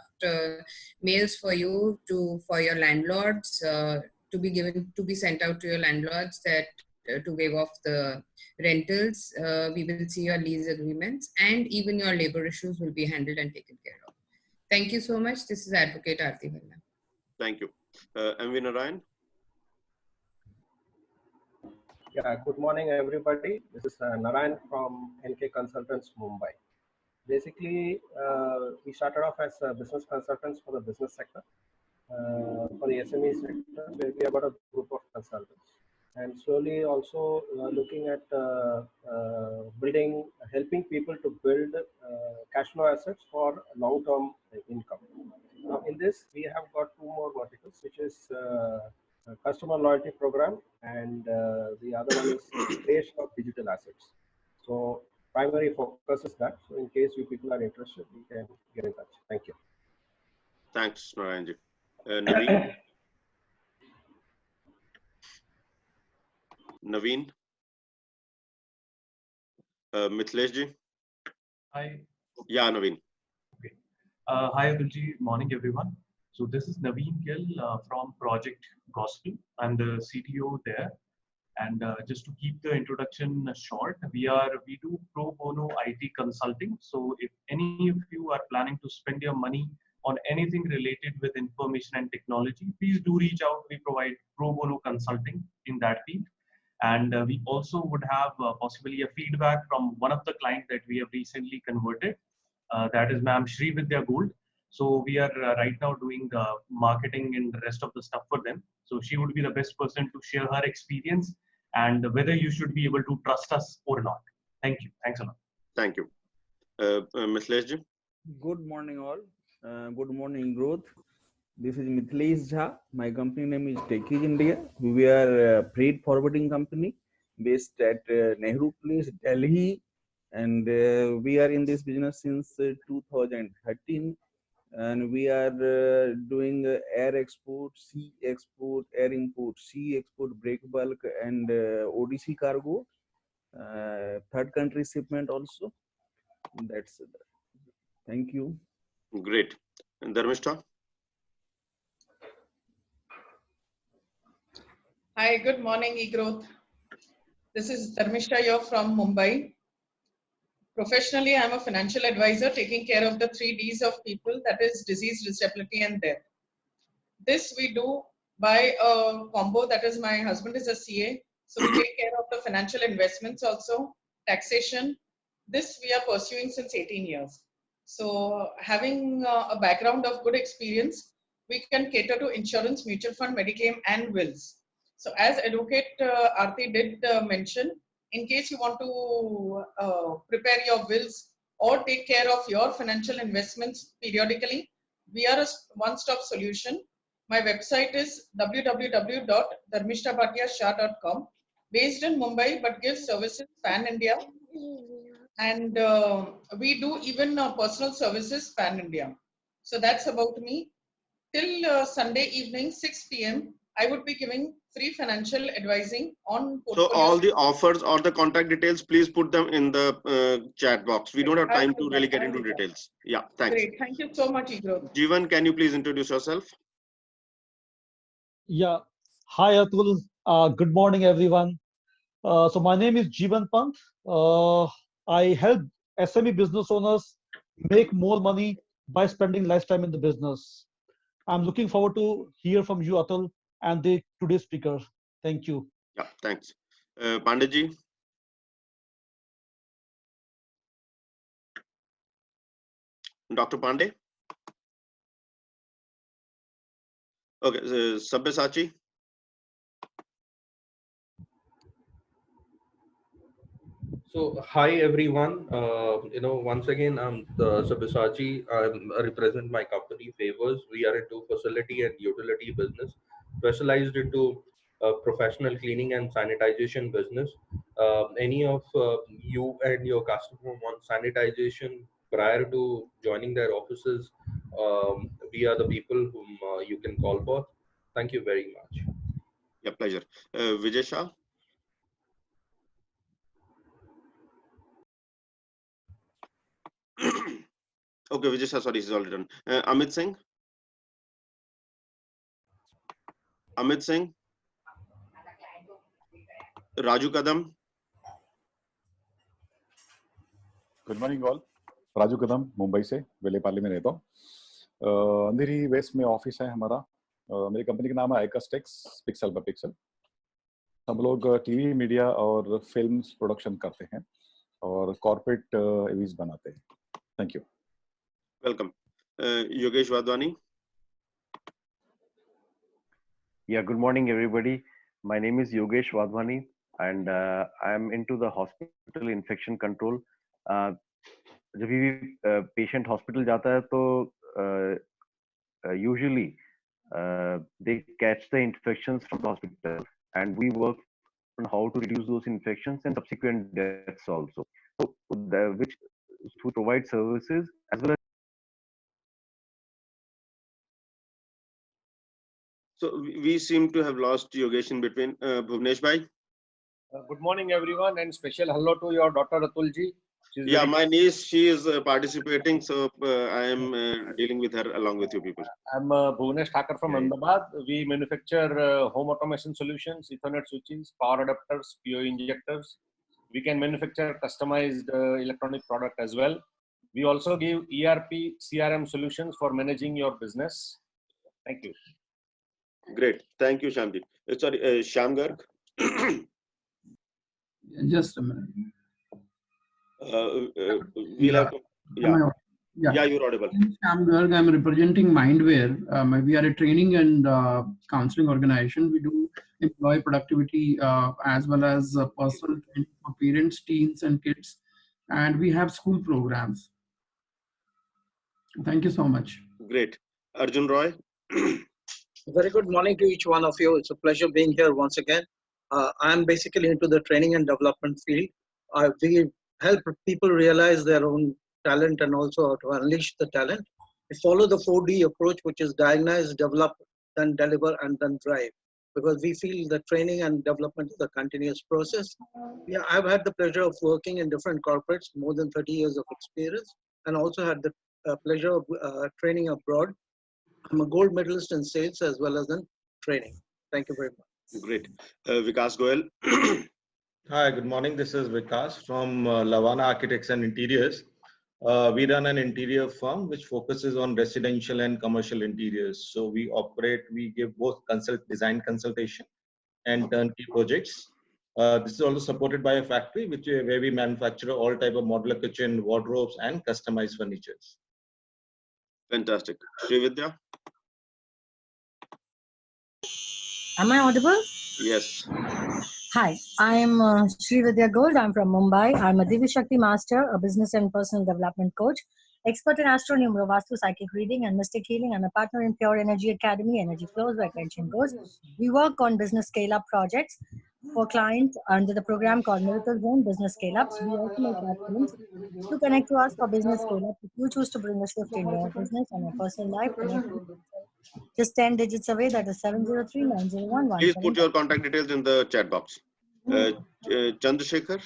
mails for you for your landlords to be given, to be sent out to your landlords that to waive off the rentals. We will see your lease agreements, and even your labor issues will be handled and taken care of. Thank you so much. This is Advocate Aarti Bhalla. Thank you. M.V. Narayan. Yeah, good morning, everybody. This is Narayan from NK Consultants, Mumbai. Basically, we started off as business consultants for the business sector, for the SME sector, where we have got a group of consultants. And slowly also looking at helping people to build cash flow assets for long-term income. Now, in this, we have got two more verticals, which is customer loyalty program, and the other one is creation of digital assets. So primary focus is that. So in case you people are interested, we can get in touch. Thank you. Thanks, Narayanji. Naveen. Naveen. Mithilesh ji. Hi. Yeah, Naveen. Okay. Hi, Atulji. Morning, everyone. So this is Naveen Gill from Project Gospel. I'm the CTO there. And just to keep the introduction short, we do pro bono IT consulting. So if any of you are planning to spend your money on anything related with information and technology, please do reach out. We provide pro bono consulting in that field. And we also would have possibly a feedback from one of the clients that we have recently converted. That is Ma'am Shri Vidya Gold. So we are right now doing marketing and the rest of the stuff for them. So she would be the best person to share her experience and whether you should be able to trust us or not. Thank you. Thanks a lot. Thank you. Ms. Lesji. Good morning all. Good morning Growth. This is Mithilesh Jha. My company name is Techies India. We are a freight forwarding company based at Nehru Place, Delhi. And we are in this business since 2013. And we are doing air export, sea export, air import, sea export, break bulk, and ODC cargo, third country shipment also. That's it. Thank you. Great. And Dharmishta? Hi, good morning, eGrowth. This is Dharmishta here from Mumbai. Professionally, I'm a financial advisor taking care of the 3 Ds of people, that is disease, disability, and death. This we do by a combo, that is my husband is a CA, so we take care of the financial investments also, taxation. This we are pursuing since 18 years. So having a background of good experience, we can cater to insurance, mutual fund, Mediclaim, and wills. So as Advocate Aarti did mention, in case you want to prepare your wills or take care of your financial investments periodically, we are a one-stop solution. My website is www.dharmishtabhatiashah.com, based in Mumbai but gives services pan-India. And we do even personal services pan-India. So that's about me. Till Sunday evening, 6 p.m., I would be giving free financial advising on portfolio. So all the offers or the contact details, please put them in the chat box. We don't have time to really get into details. Yeah, thanks. Great. Thank you so much, eGrowth. Jeevan, can you please introduce yourself? Yeah. Hi, Atul. Good morning, everyone. So my name is Jeevan Pant. I help SME business owners make more money by spending less time in the business. I'm looking forward to hear from you, Atul, and the today's speaker. Thank you. Yeah, thanks. Panditji. Dr. Pandey. Okay, Sabyasachi. So hi everyone. Once again, I'm Sabyasachi. I represent my company Favors. We are into facility and utility business, specialized into professional cleaning and sanitization business. Any of you and your customer want sanitization prior to joining their offices, we are the people whom you can call for. Thank you very much. Yeah, pleasure. Vijay Shah. Okay, Vijay Shah, sorry, he's already done. Amit Singh. Amit Singh. Raju Kadam. Good morning all. Raju Kadam, Mumbai से, वेलेपाली में रहता हूँ. अंधेरी waste में office है हमारा. मेरी company का नाम है आइकस्टेक्स, पिक्सल बाय पिक्सल. हम लोग टीवी, मीडिया और फिल्म्स प्रोडक्शन करते हैं और कॉर्पोरेट इवेंट्स बनाते हैं. Thank you. Welcome. Yogesh Wadhwani. Yeah, good morning, everybody. My name is Yogesh Wadhwani, and I am into the hospital infection control. जब भी patient hospital जाता है तो usually they catch the infections from the hospital, and we work on how to reduce those infections and subsequent deaths also. So, which to provide services as well as. So we seem to have lost Yogesh in between. Bhuvnesh Bhai. Good morning, everyone, and special hello to your daughter Atulji. Yeah, my niece, she is participating, so I am dealing with her along with you people. I'm Bhuvanesh Thakur from Ahmedabad. We manufacture home automation solutions, Ethernet switches, power adapters, PO injectors. We can manufacture customized electronic product as well. We also give ERP, CRM solutions for managing your business. Thank you. Great. Thank you, Shamji. Sorry, Shyam Garg. Just a minute. We'll have to, yeah, you're audible. I'm Garg. I'm representing Mindware. We are a training and counseling organization. We do employee productivity as well as personal training for parents, teens, and kids. And we have school programs. Thank you so much. Great. Arjun Roy. Very good morning to each one of you. It's a pleasure being here once again. I'm basically into the training and development field. We help people realize their own talent and also to unleash the talent. We follow the 4D approach, which is diagnose, develop, then deliver, and then drive. Because we feel that training and development is a continuous process. Yeah, I've had the pleasure of working in different corporates, more than 30 years of experience, and also had the pleasure of training abroad. I'm a gold medalist in sales as well as in training. Thank you very much. Great. Vikas Goel. Hi, good morning. This is Vikas from Lavana Architects and Interiors. We run an interior firm which focuses on residential and commercial interiors. So we give both design consultation and turnkey projects. This is also supported by a factory where we manufacture all type of modular kitchen, wardrobes, and customized furnitures. Fantastic. Srividya. Am I audible? Yes. Hi, I'm Srividya Gold. I'm from Mumbai. I'm a Divi Shakti Master, a business and personal development coach, expert in astro, numero, vastu, psychic reading, and mystic healing. I'm a partner in Pure Energy Academy, Energy Flows, where attention goes. We work on business scale-up projects for clients under the program called Miracle Zone Business Scale-Ups. We also make platforms to connect to us for business scale-up. If you choose to bring a shift in your business and your personal life, connect with us. Just 10 digits away, that is 703-901-1. Please put your contact details in the chat box. Chandrasekhar.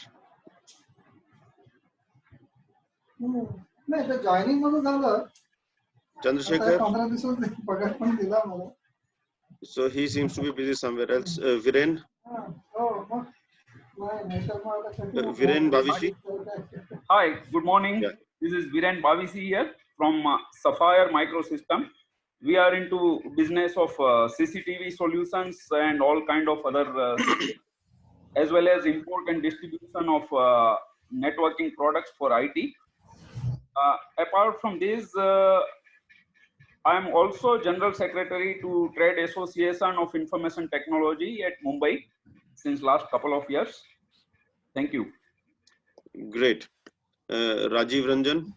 Chandrasekhar. So he seems to be busy somewhere else. Viren. Viren Bhavishi. Hi, good morning. Yeah. This is Viren Bhavisi here from Sapphire Microsystem. We are into business of CCTV solutions and all kind of other as well as import and distribution of networking products for IT. Apart from this, I am also General Secretary to Trade Association of Information Technology at Mumbai since last couple of years. Thank you. Great. Rajiv Ranjan.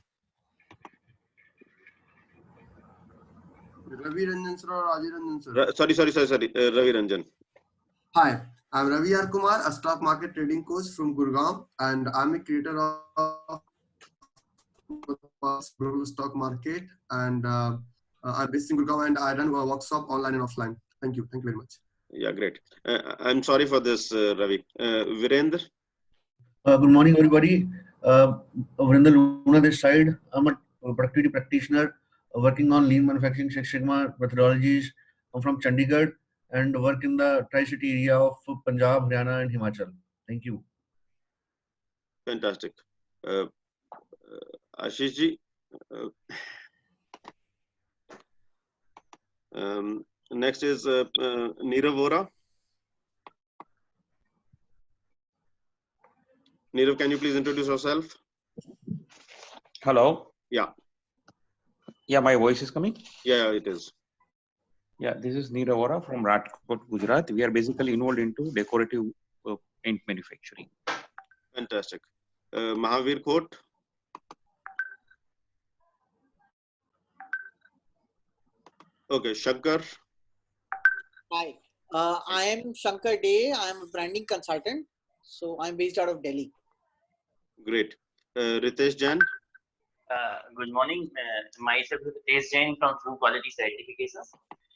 Ravi Ranjan sir or Raji Ranjan sir? Sorry. Ravi Ranjan. Hi, I'm Ravi R. Kumar, a stock market trading coach from Gurgaon, and I'm a creator of global stock market. And I'm based in Gurgaon, and I run a workshop online and offline. Thank you. Thank you very much. Yeah, great. I'm sorry for this, Ravi. Virendra. Good morning, everybody. Virendra Luna this side. I'm a productivity practitioner working on lean manufacturing Six Sigma methodologies. I'm from Chandigarh and work in the Tri-City area of Punjab, Haryana, and Himachal. Thank you. Fantastic. Ashish ji. Next is Nirav Vora. Nirav, can you please introduce yourself? Hello. Yeah. Yeah, my voice is coming. Yeah, it is. Yeah, this is Nirav Vora from Rajkot, Gujarat. We are basically involved into decorative paint manufacturing. Fantastic. Mahavir Kot. Okay, Shankar. Hi, I am Shankar Day. I am a branding consultant. So I'm based out of Delhi. Great. Ritesh Jain. Good morning. Myself is Ritesh Jain from True Quality Certifications.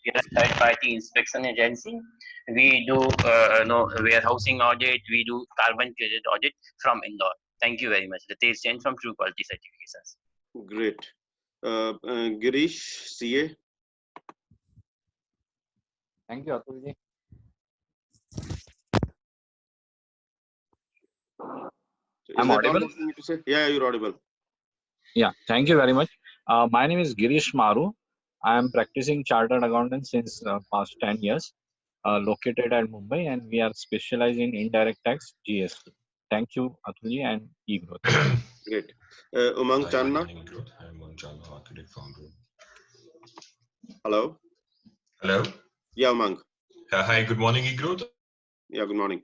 We are a third-party inspection agency. We do warehousing audit. We do carbon credit audit from Indore. Thank you very much. Ritesh Jain from True Quality Certifications. Great. Girish, CA. Thank you, Atulji. I'm audible? Yeah, you're audible. Yeah, thank you very much. My name is Girish Maru. I am practicing chartered accountant since past 10 years, located at Mumbai, and we are specialized in indirect tax GST. Thank you, Atulji and eGrowth. Great. Umang Channa. I'm Umang Channa, architect founder. Hello. Hello. Yeah, Umang. Hi, good morning, eGrowth. Yeah, good morning.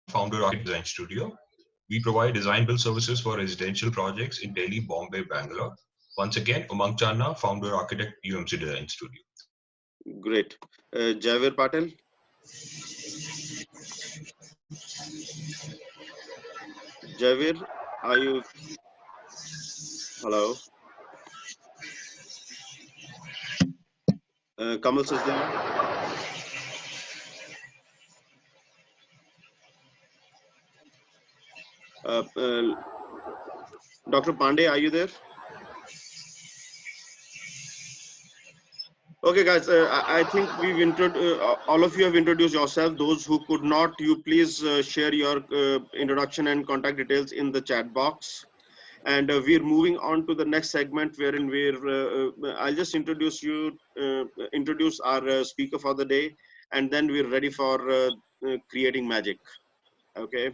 Founder Architect Design Studio. We provide design build services for residential projects in Delhi, Bombay, Bangalore. Once again, Umang Channa, founder architect UMC Design Studio. Great. Javir Patel. Javir, are you? Hello. Kamal Sasdeva. Dr. Pandey, are you there? Okay, guys, I think we've all of you have introduced yourself. Those who could not, you please share your introduction and contact details in the chat box. And we're moving on to the next segment, wherein I'll just introduce our speaker for the day, and then we're ready for creating magic. Okay.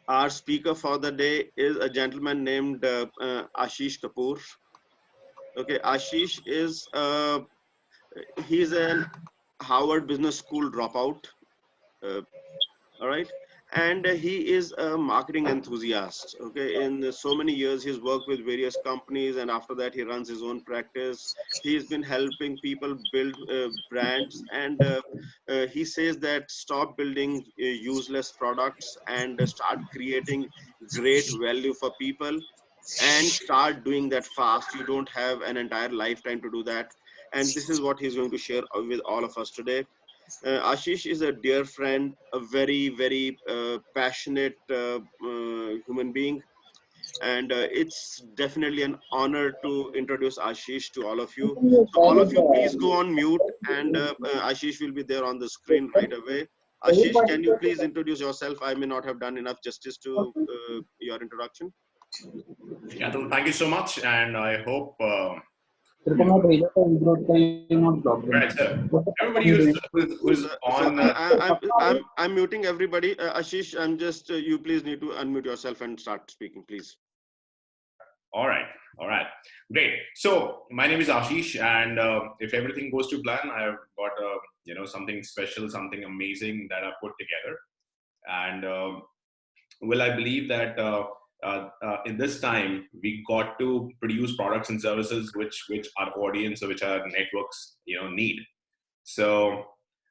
Our speaker for the day is a gentleman named Ashish Kapoor. Okay, Ashish is he's an Harvard Business School dropout. All right, and he is a marketing enthusiast. Okay, in so many years he's worked with various companies, and after that he runs his own practice. He's been helping people build brands, and he says that stop building useless products and start creating great value for people, and start doing that fast. You don't have an entire lifetime to do that, and this is what he's going to share with all of us today. Ashish is a dear friend, a very, very passionate human being, and it's definitely an honor to introduce Ashish to all of you. So all of you, please go on mute, and Ashish will be there on the screen right away. Ashish, can you please introduce yourself? I may not have done enough justice to your introduction. Yeah, thank you so much, and I hope. Right, so everybody who's on. I'm muting everybody. Ashish, I'm just you please need to unmute yourself and start speaking, please. All right, great. So my name is Ashish, and if everything goes to plan, I've got something special, something amazing that I put together, and I believe that. In this time, we got to produce products and services which our audience or which our networks need. So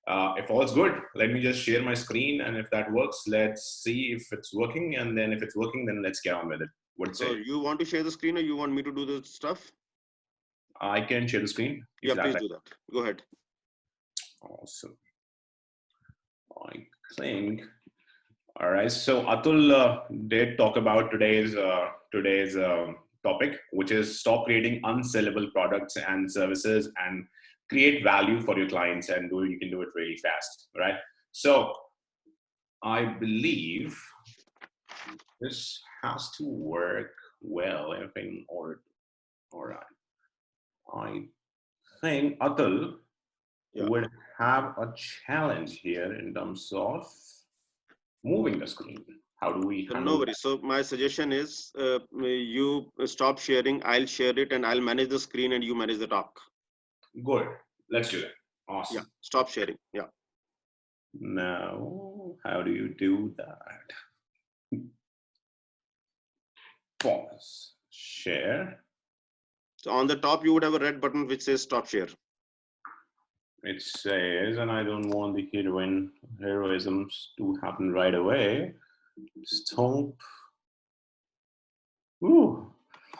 if all's good, let me just share my screen, and if that works, let's see if it's working, and then if it's working, then let's get on with it. What'd So you want to share the screen, or you want me to do the stuff? I can share the screen. Yeah, please do that. Go ahead. Awesome. I think. All right. So Atul did talk about today's topic, which is stop creating unsellable products and services and create value for your clients, and you can do it really fast, right? So I believe this has to work well in order. All right. I think Atul would have a challenge here in terms of moving the screen. How do we handle No worries. So my suggestion is you stop sharing, I'll share it, and I'll manage the screen and you manage the talk. Good. Let's do that. Awesome. Yeah. Stop sharing. Yeah. Now, how do you do that? Pause. Share. So on the top, you would have a red button which says stop share. It says, and I don't want the heroisms to happen right away. Stop. Ooh.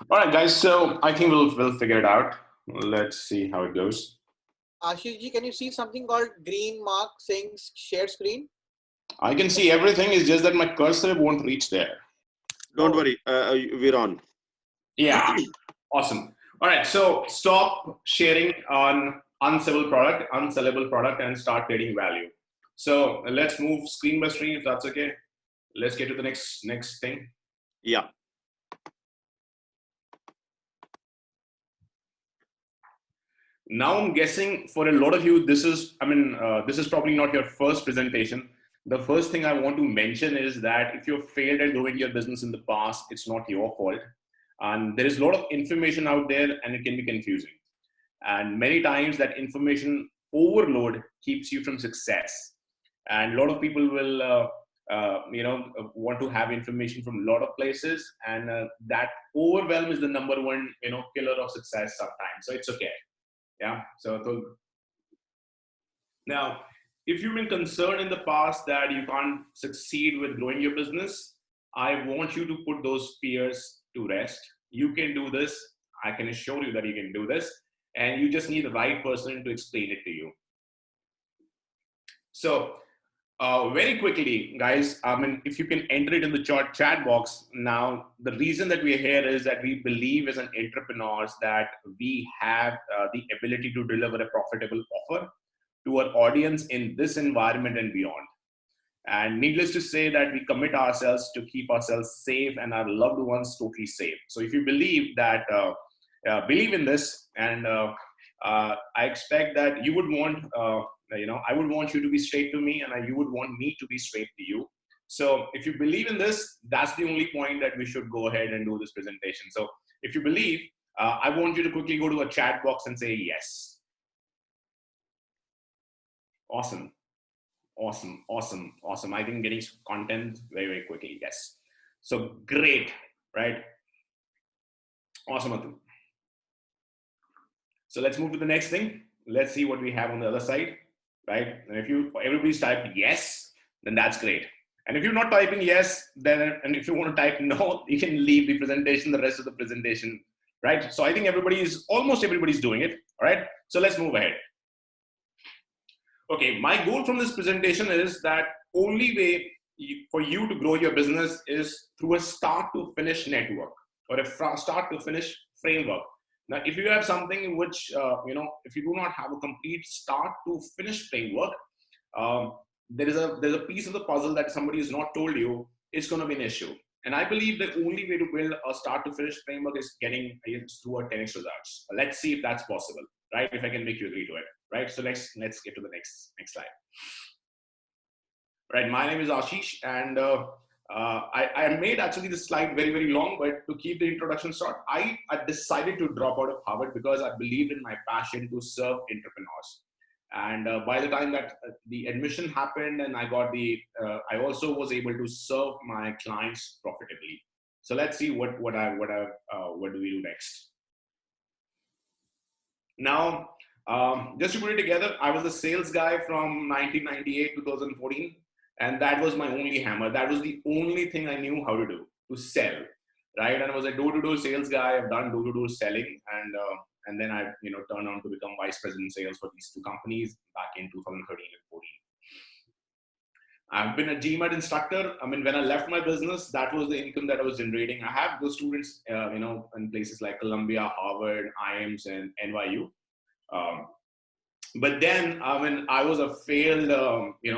All right, guys. So I think we'll figure it out. Let's see how it goes. Ashish ji, can you see something called green mark saying share screen? I can see everything. It's just that my cursor won't reach there. Don't worry, we're on. Yeah, awesome. All right, so stop sharing on unsellable product, and start creating value. So let's move screen by screen, if that's okay. Let's get to the next thing. Yeah. Now I'm guessing for a lot of you, this is probably not your first presentation. The first thing I want to mention is that if you've failed at growing your business in the past, it's not your fault. And there is a lot of information out there and it can be confusing. And many times that information overload keeps you from success. And a lot of people will, want to have information from a lot of places, and that overwhelm is the number one, killer of success sometimes. So it's okay. Yeah. So now, if you've been concerned in the past that you can't succeed with growing your business, I want you to put those fears to rest. You can do this. I can assure you that you can do this. And you just need the right person to explain it to you. So very quickly, guys, if you can enter it in the chat box. Now, the reason that we're here is that we believe as an entrepreneurs that we have the ability to deliver a profitable offer to our audience in this environment and beyond. And needless to say that we commit ourselves to keep ourselves safe and our loved ones totally safe. So if you believe that, believe in this, and I expect that you would want, I would want you to be straight to me, and you would want me to be straight to you. So if you believe in this, that's the only point that we should go ahead and do this presentation. So if you believe, I want you to quickly go to a chat box and say yes. Awesome. Awesome, awesome, awesome. I think getting content very, very quickly. Yes. So great, right? Awesome, Atul. So let's move to the next thing. Let's see what we have on the other side, right? And if everybody's typed yes, then that's great. And if you're not typing yes, then, and if you want to type no, you can leave the presentation, the rest of the presentation, right? So I think almost everybody's doing it, all right? So let's move ahead. Okay, my goal from this presentation is that only way for you to grow your business is through a start to finish network, or a start to finish framework. Now, if you have something which, if you do not have a complete start to finish framework, there's a piece of the puzzle that somebody has not told you, it's going to be an issue. And I believe the only way to build a start to finish framework is getting through a TenXresults. Let's see if that's possible, right? If I can make you agree to it, right? So let's get to the next slide. Right, my name is Ashish, and I made actually this slide very, very long, but to keep the introduction short, I decided to drop out of Harvard because I believed in my passion to serve entrepreneurs. And by the time that the admission happened and I got I also was able to serve my clients profitably. So let's see what do we do next. Now, just to put it together, I was a sales guy from 1998 to 2014, and that was my only hammer. That was the only thing I knew how to do, to sell, right? And I was a door-to-door sales guy. I've done door-to-door selling, and then I turned on to become vice president sales for these two companies back in 2013 and 14. I've been a GMAT instructor. I mean, when I left my business, that was the income that I was generating. I have those students, in places like Columbia, Harvard, IIMS, and NYU. But then, I was a failed,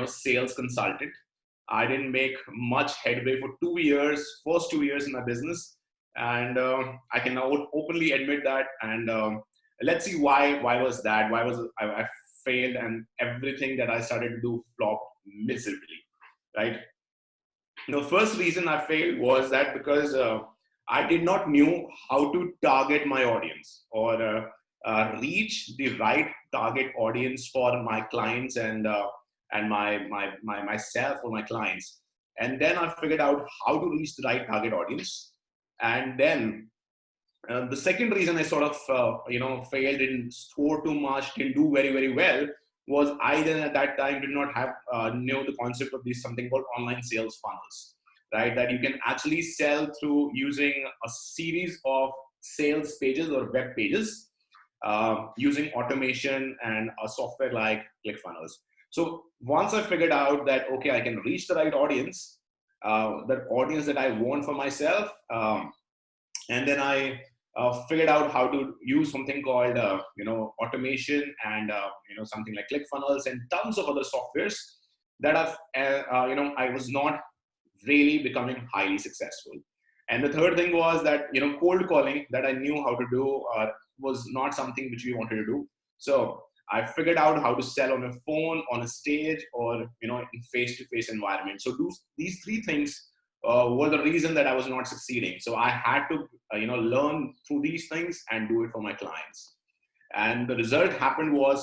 sales consultant. I didn't make much headway for 2 years, first 2 years in my business. And I can now openly admit that. And let's see why was that? Why was I failed, and everything that I started to do flopped miserably, right? The first reason I failed was that because I did not know how to target my audience, or reach the right target audience for my clients and myself or my clients. And then I figured out how to reach the right target audience. And then the second reason I sort of failed, didn't score too much, didn't do very, very well, was I then at that time did not have know the concept of something called online sales funnels, right? That you can actually sell through using a series of sales pages or web pages, using automation and a software like ClickFunnels. So once I figured out that, okay, I can reach the right audience, the audience that I want for myself, and then I figured out how to use something called, automation and, something like ClickFunnels and tons of other softwares that I was not really becoming highly successful. And the third thing was that, cold calling that I knew how to do was not something which we wanted to do. So I figured out how to sell on a phone, on a stage, or, in face-to-face environment. So these three things were the reason that I was not succeeding. So I had to, learn through these things and do it for my clients. And the result happened was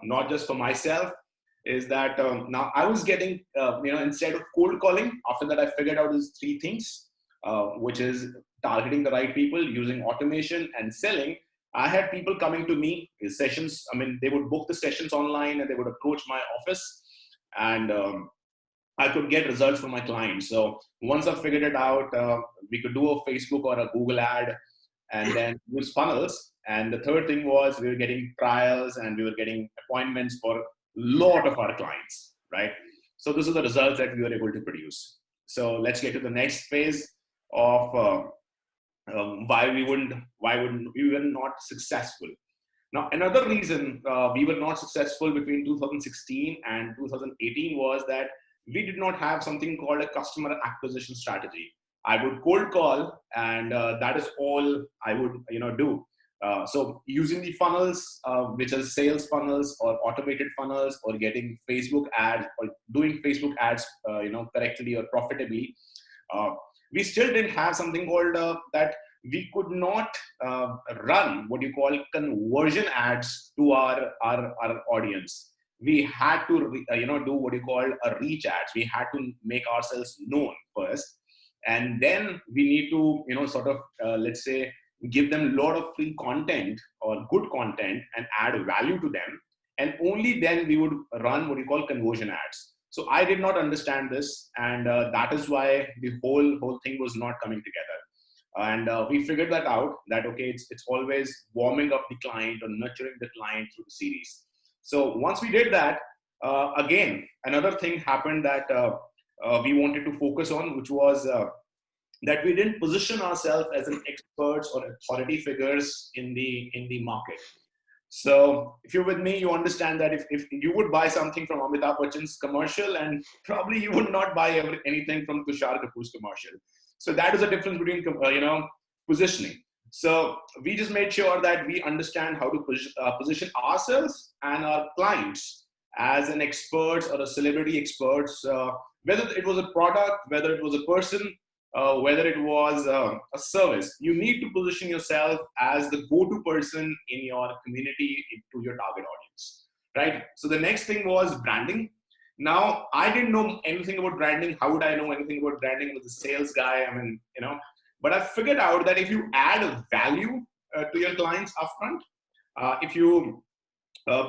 not just for myself, is that now I was getting, instead of cold calling, after that I figured out these three things, which is targeting the right people, using automation, and selling. I had people coming to me, sessions. I mean, they would book the sessions online and they would approach my office, and I could get results from my clients. So once I figured it out, we could do a Facebook or a Google ad and then use funnels. And the third thing was we were getting trials and we were getting appointments for a lot of our clients, right? So those are the results that we were able to produce. So let's get to the next phase of why we were not successful. Now, another reason we were not successful between 2016 and 2018 was that we did not have something called a customer acquisition strategy. I would cold call, and that is all I would do. So using the funnels, which are sales funnels or automated funnels, or getting Facebook ads or doing Facebook ads, correctly or profitably, we still didn't have something called that we could not run what you call conversion ads to our audience. We had to do what you call a reach ads. We had to make ourselves known first, and then we need to sort of let's say give them a lot of free content or good content and add value to them, and only then we would run what you call conversion ads. So I did not understand this, and that is why the whole thing was not coming together. And we figured that out, that okay, it's always warming up the client or nurturing the client through the series. So once we did that, again, another thing happened that we wanted to focus on, which was that we didn't position ourselves as an experts or authority figures in the market. So if you're with me, you understand that if you would buy something from Amitabh Bachchan's commercial, and probably you would not buy anything from Tushar Kapoor's commercial. So that is a difference between positioning. So we just made sure that we understand how to position ourselves and our clients as an experts or a celebrity experts, whether it was a product, whether it was a person, whether it was a service. You need to position yourself as the go-to person in your community to your target audience, right? So the next thing was branding. Now, I didn't know anything about branding. How would I know anything about branding? I was a sales guy. I mean, but I figured out that if you add value to your clients upfront, if you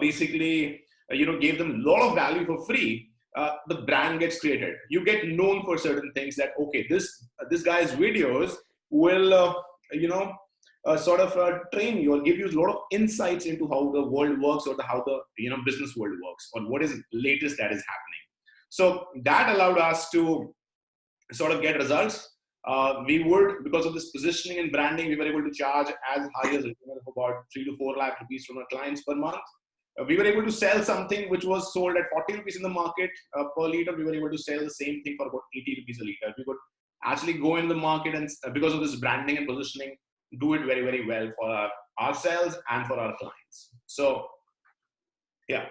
basically, gave them a lot of value for free, the brand gets created. You get known for certain things that, okay, this guy's videos will, sort of train you or give you a lot of insights into how the world works, or how the business world works, or what is latest that is happening. So that allowed us to sort of get results. We would, because of this positioning and branding, we were able to charge as high as about 3 to 4 lakh rupees from our clients per month. We were able to sell something which was sold at 40 rupees in the market per liter. We were able to sell the same thing for about 80 rupees a liter. We could actually go in the market and, because of this branding and positioning, do it very, very well for ourselves and for our clients. So, yeah.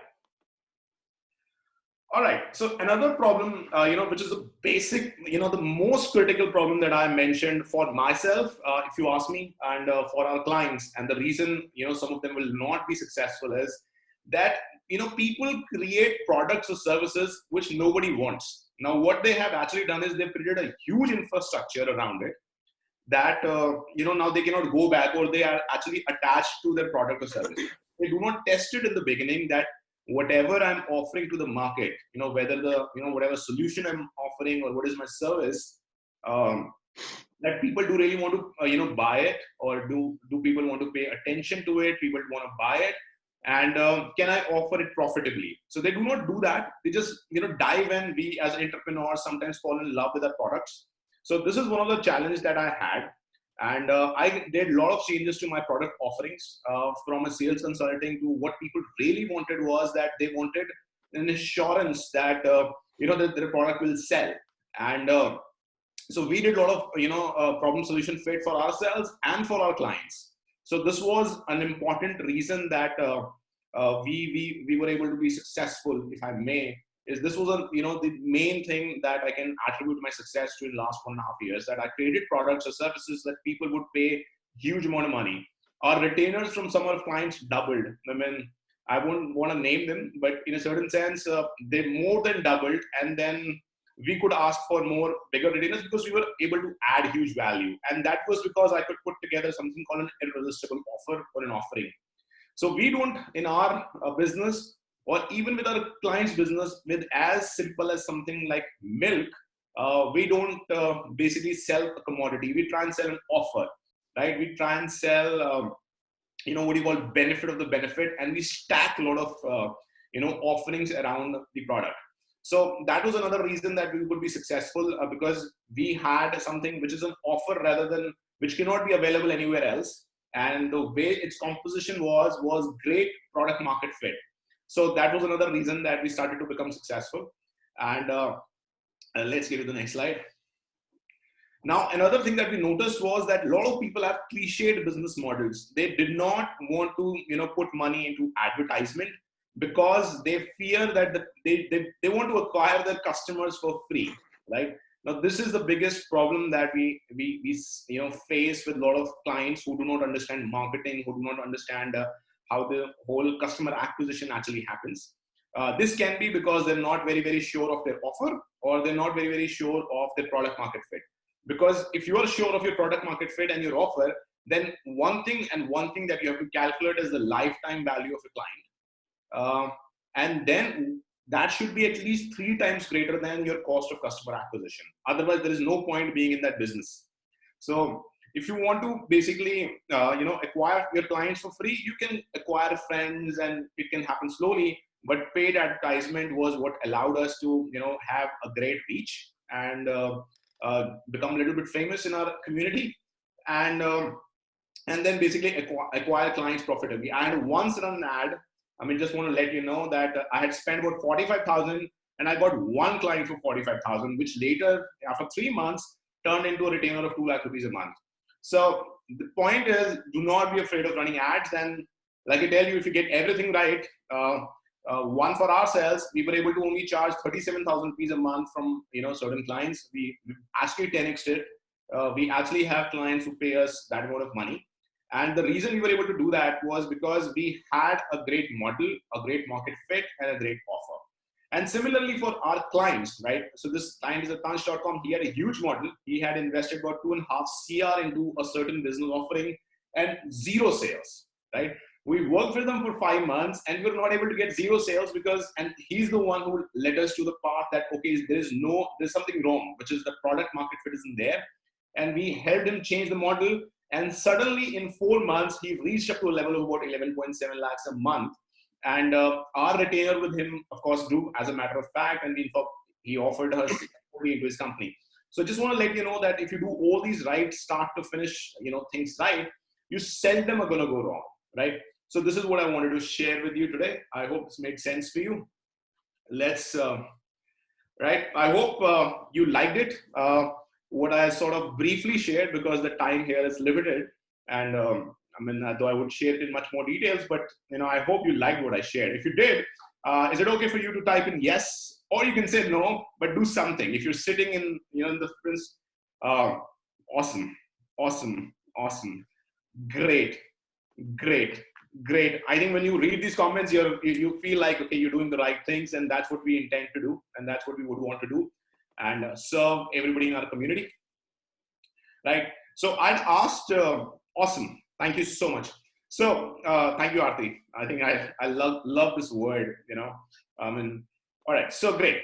All right. So another problem, which is a basic, the most critical problem that I mentioned for myself, if you ask me, and for our clients, and the reason, some of them will not be successful is that, people create products or services which nobody wants. Now, what they have actually done is they've created a huge infrastructure around it that, now they cannot go back, or they are actually attached to their product or service. They do not test it in the beginning, that whatever I'm offering to the market, whether whatever solution I'm offering or what is my service, that people do really want to, buy it, or do people want to pay attention to it? People want to buy it, and can I offer it profitably? So they do not do that. They just dive in. We as entrepreneurs sometimes fall in love with our products. So this is one of the challenges that I had, and I did a lot of changes to my product offerings, from a sales consulting to what people really wanted was that they wanted an assurance that that their product will sell. And so we did a lot of problem solution fit for ourselves and for our clients. So this was an important reason that we were able to be successful, if I may. Is this was the main thing that I can attribute my success to in the last 1.5 years, that I created products or services that people would pay huge amount of money. Our retainers from some of our clients doubled. I mean, I wouldn't want to name them, but in a certain sense, they more than doubled. And then we could ask for more bigger retainers because we were able to add huge value. And that was because I could put together something called an irresistible offer or an offering. So we don't, in our business, or even with our clients' business, with as simple as something like milk, we don't basically sell a commodity. We try and sell an offer, right? We try and sell, what you call benefit of the benefit, and we stack a lot of, offerings around the product. So that was another reason that we could be successful, because we had something which is an offer rather than, which cannot be available anywhere else. And the way its composition was great product market fit. So that was another reason that we started to become successful. And let's get to the next slide. Now, another thing that we noticed was that a lot of people have cliched business models. They did not want to, put money into advertisement because they fear that they want to acquire their customers for free, right? Now, this is the biggest problem that we face with a lot of clients who do not understand marketing, who do not understand how the whole customer acquisition actually happens. This can be because they're not very, very sure of their offer, or they're not very, very sure of their product market fit. Because if you are sure of your product market fit and your offer, then one thing that you have to calculate is the lifetime value of a client. And then that should be at least 3 times greater than your cost of customer acquisition. Otherwise, there is no point being in that business. So if you want to basically, acquire your clients for free, you can acquire friends and it can happen slowly, but paid advertisement was what allowed us to, have a great reach and become a little bit famous in our community, and then basically acquire clients profitably. I had once run an ad. I mean, just want to let you know that I had spent about 45,000 and I got one client for 45,000, which later, after 3 months, turned into a retainer of 2 lakh rupees a month. So the point is, do not be afraid of running ads. And like I tell you, if you get everything right, one for ourselves, we were able to only charge 37,000 rupees a month from certain clients. We actually 10x'd it. We actually have clients who pay us that amount of money. And the reason we were able to do that was because we had a great model, a great market fit, and a great offer. And similarly for our clients, right? So this client is a Tansh.com. He had a huge model. He had invested about 2.5 CR into a certain business offering and 0 sales, right? We worked with them for 5 months and we were not able to get 0 sales because, and he's the one who led us to the path that, okay, there's something wrong, which is the product market fit isn't there. And we helped him change the model. And suddenly in 4 months, he reached up to a level of about 11.7 lakhs a month. And our retainer with him, of course, grew as a matter of fact. And he offered us into his company. So just want to let you know that if you do all these right, start to finish, things right, you seldom are going to go wrong, right? So this is what I wanted to share with you today. I hope this made sense for you. Let's, right? I hope you liked it. What I sort of briefly shared, because the time here is limited, and though I would share it in much more details, but I hope you liked what I shared. If you did, is it okay for you to type in yes, or you can say no, but do something. If you're sitting in, in the friends, awesome, great. I think when you read these comments, you feel like, okay, you're doing the right things, and that's what we intend to do, and that's what we would want to do, and serve everybody in our community, right? So I'd asked, awesome, thank you so much. So thank you, Aarti. I think I love this word, all right, so great,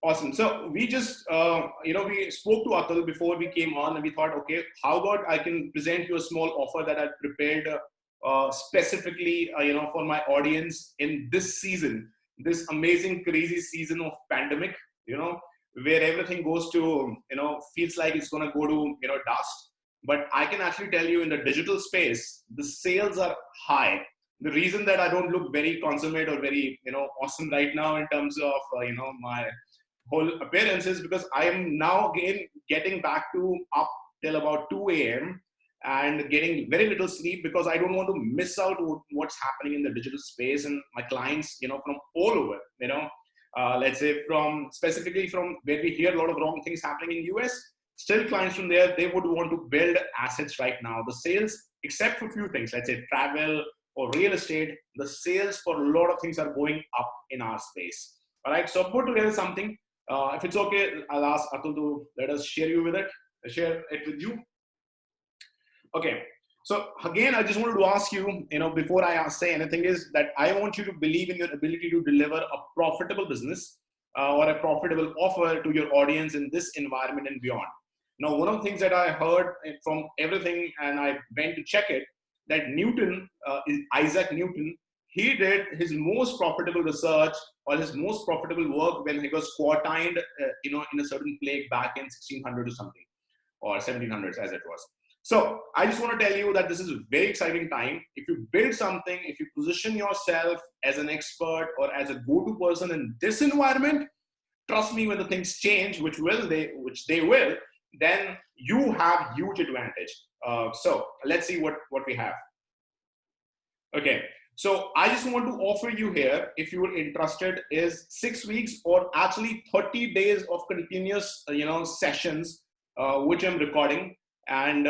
awesome. So we just, we spoke to Atul before we came on, and we thought, okay, how about I can present you a small offer that I prepared specifically, for my audience in this season, this amazing, crazy season of pandemic, where everything goes to, feels like it's going to go to, dust. But I can actually tell you in the digital space, the sales are high. The reason that I don't look very consummate or very, awesome right now in terms of, my whole appearance is because I am now again getting back to up till about 2 a.m. and getting very little sleep because I don't want to miss out what's happening in the digital space and my clients, from all over, let's say specifically from where we hear a lot of wrong things happening in US, still clients from there, they would want to build assets right now. The sales, except for a few things, let's say travel or real estate, the sales for a lot of things are going up in our space. All right, so put together something. If it's okay, I'll ask Atul to let us share it with you. Okay, so again, I just wanted to ask you, before I say anything, is that I want you to believe in your ability to deliver a profitable business or a profitable offer to your audience in this environment and beyond. Now, one of the things that I heard from everything, and I went to check it, that Newton, Isaac Newton, he did his most profitable research or his most profitable work when he was quarantined, in a certain plague back in 1600 or something, or 1700s as it was. So I just want to tell you that this is a very exciting time. If you build something, if you position yourself as an expert or as a go-to person in this environment, trust me, when the things change, which they will, then you have huge advantage. So let's see what we have. Okay. So I just want to offer you here, if you are interested, is 6 weeks or actually 30 days of continuous, sessions, which I'm recording, and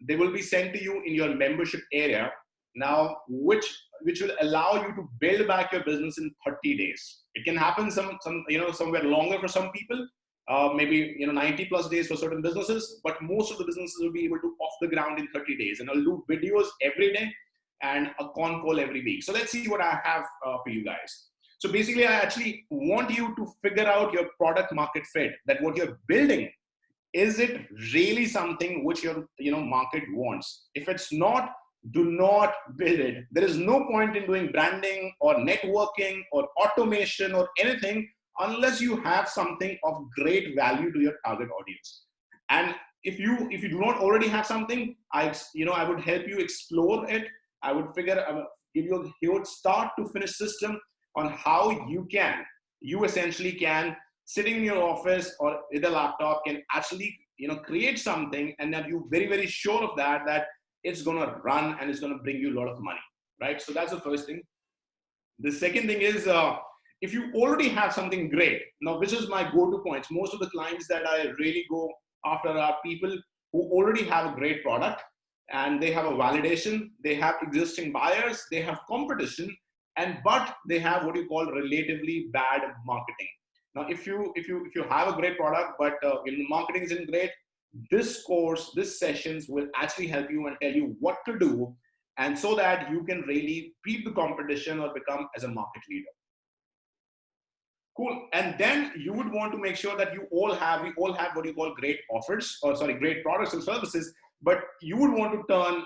they will be sent to you in your membership area now, which will allow you to build back your business in 30 days. It can happen somewhere longer for some people, maybe 90 plus days for certain businesses, but most of the businesses will be able to off the ground in 30 days. And I'll do videos every day and a con call every week. So let's see what I have for you guys. So basically, I actually want you to figure out your product market fit, that what you're building, is it really something which your market wants? If it's not, do not build it. There is no point in doing branding or networking or automation or anything unless you have something of great value to your target audience. And if you do not already have something, I would help you explore it. I would give you a huge start to finish system on how you essentially can, sitting in your office or with a laptop, can actually create something, and that you're very, very sure of that it's going to run and it's going to bring you a lot of money, right? So that's the first thing. The second thing is, if you already have something great, now which is my go-to points, most of the clients that I really go after are people who already have a great product, and they have a validation, they have existing buyers, they have competition, but they have what you call relatively bad marketing. Now, if you have a great product, but marketing isn't great, this course, this sessions will actually help you and tell you what to do, and so that you can really beat the competition or become as a market leader. Cool. And then you would want to make sure that we all have what you call great great products and services, but you would want to turn,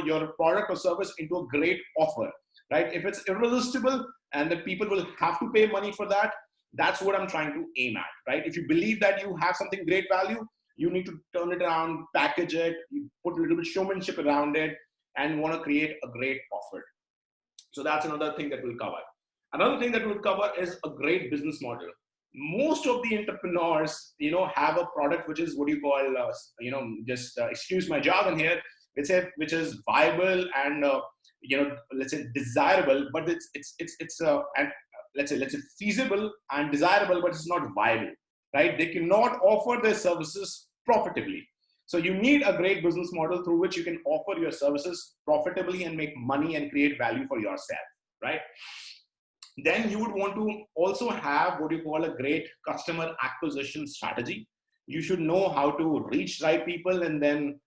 your product or service into a great offer, right? If it's irresistible and that people will have to pay money for that, that's what I'm trying to aim at, right? If you believe that you have something great value, you need to turn it around, package it, you put a little bit of showmanship around it, and want to create a great offer. So that's another thing that we'll cover. Another thing that we'll cover is a great business model. Most of the entrepreneurs, have a product which is what you call, excuse my jargon here, which is viable and, let's say desirable, but let's say feasible and desirable, but it's not viable, right? They cannot offer their services profitably. So you need a great business model through which you can offer your services profitably and make money and create value for yourself, right? Then you would want to also have what you call a great customer acquisition strategy. You should know how to reach right people and then,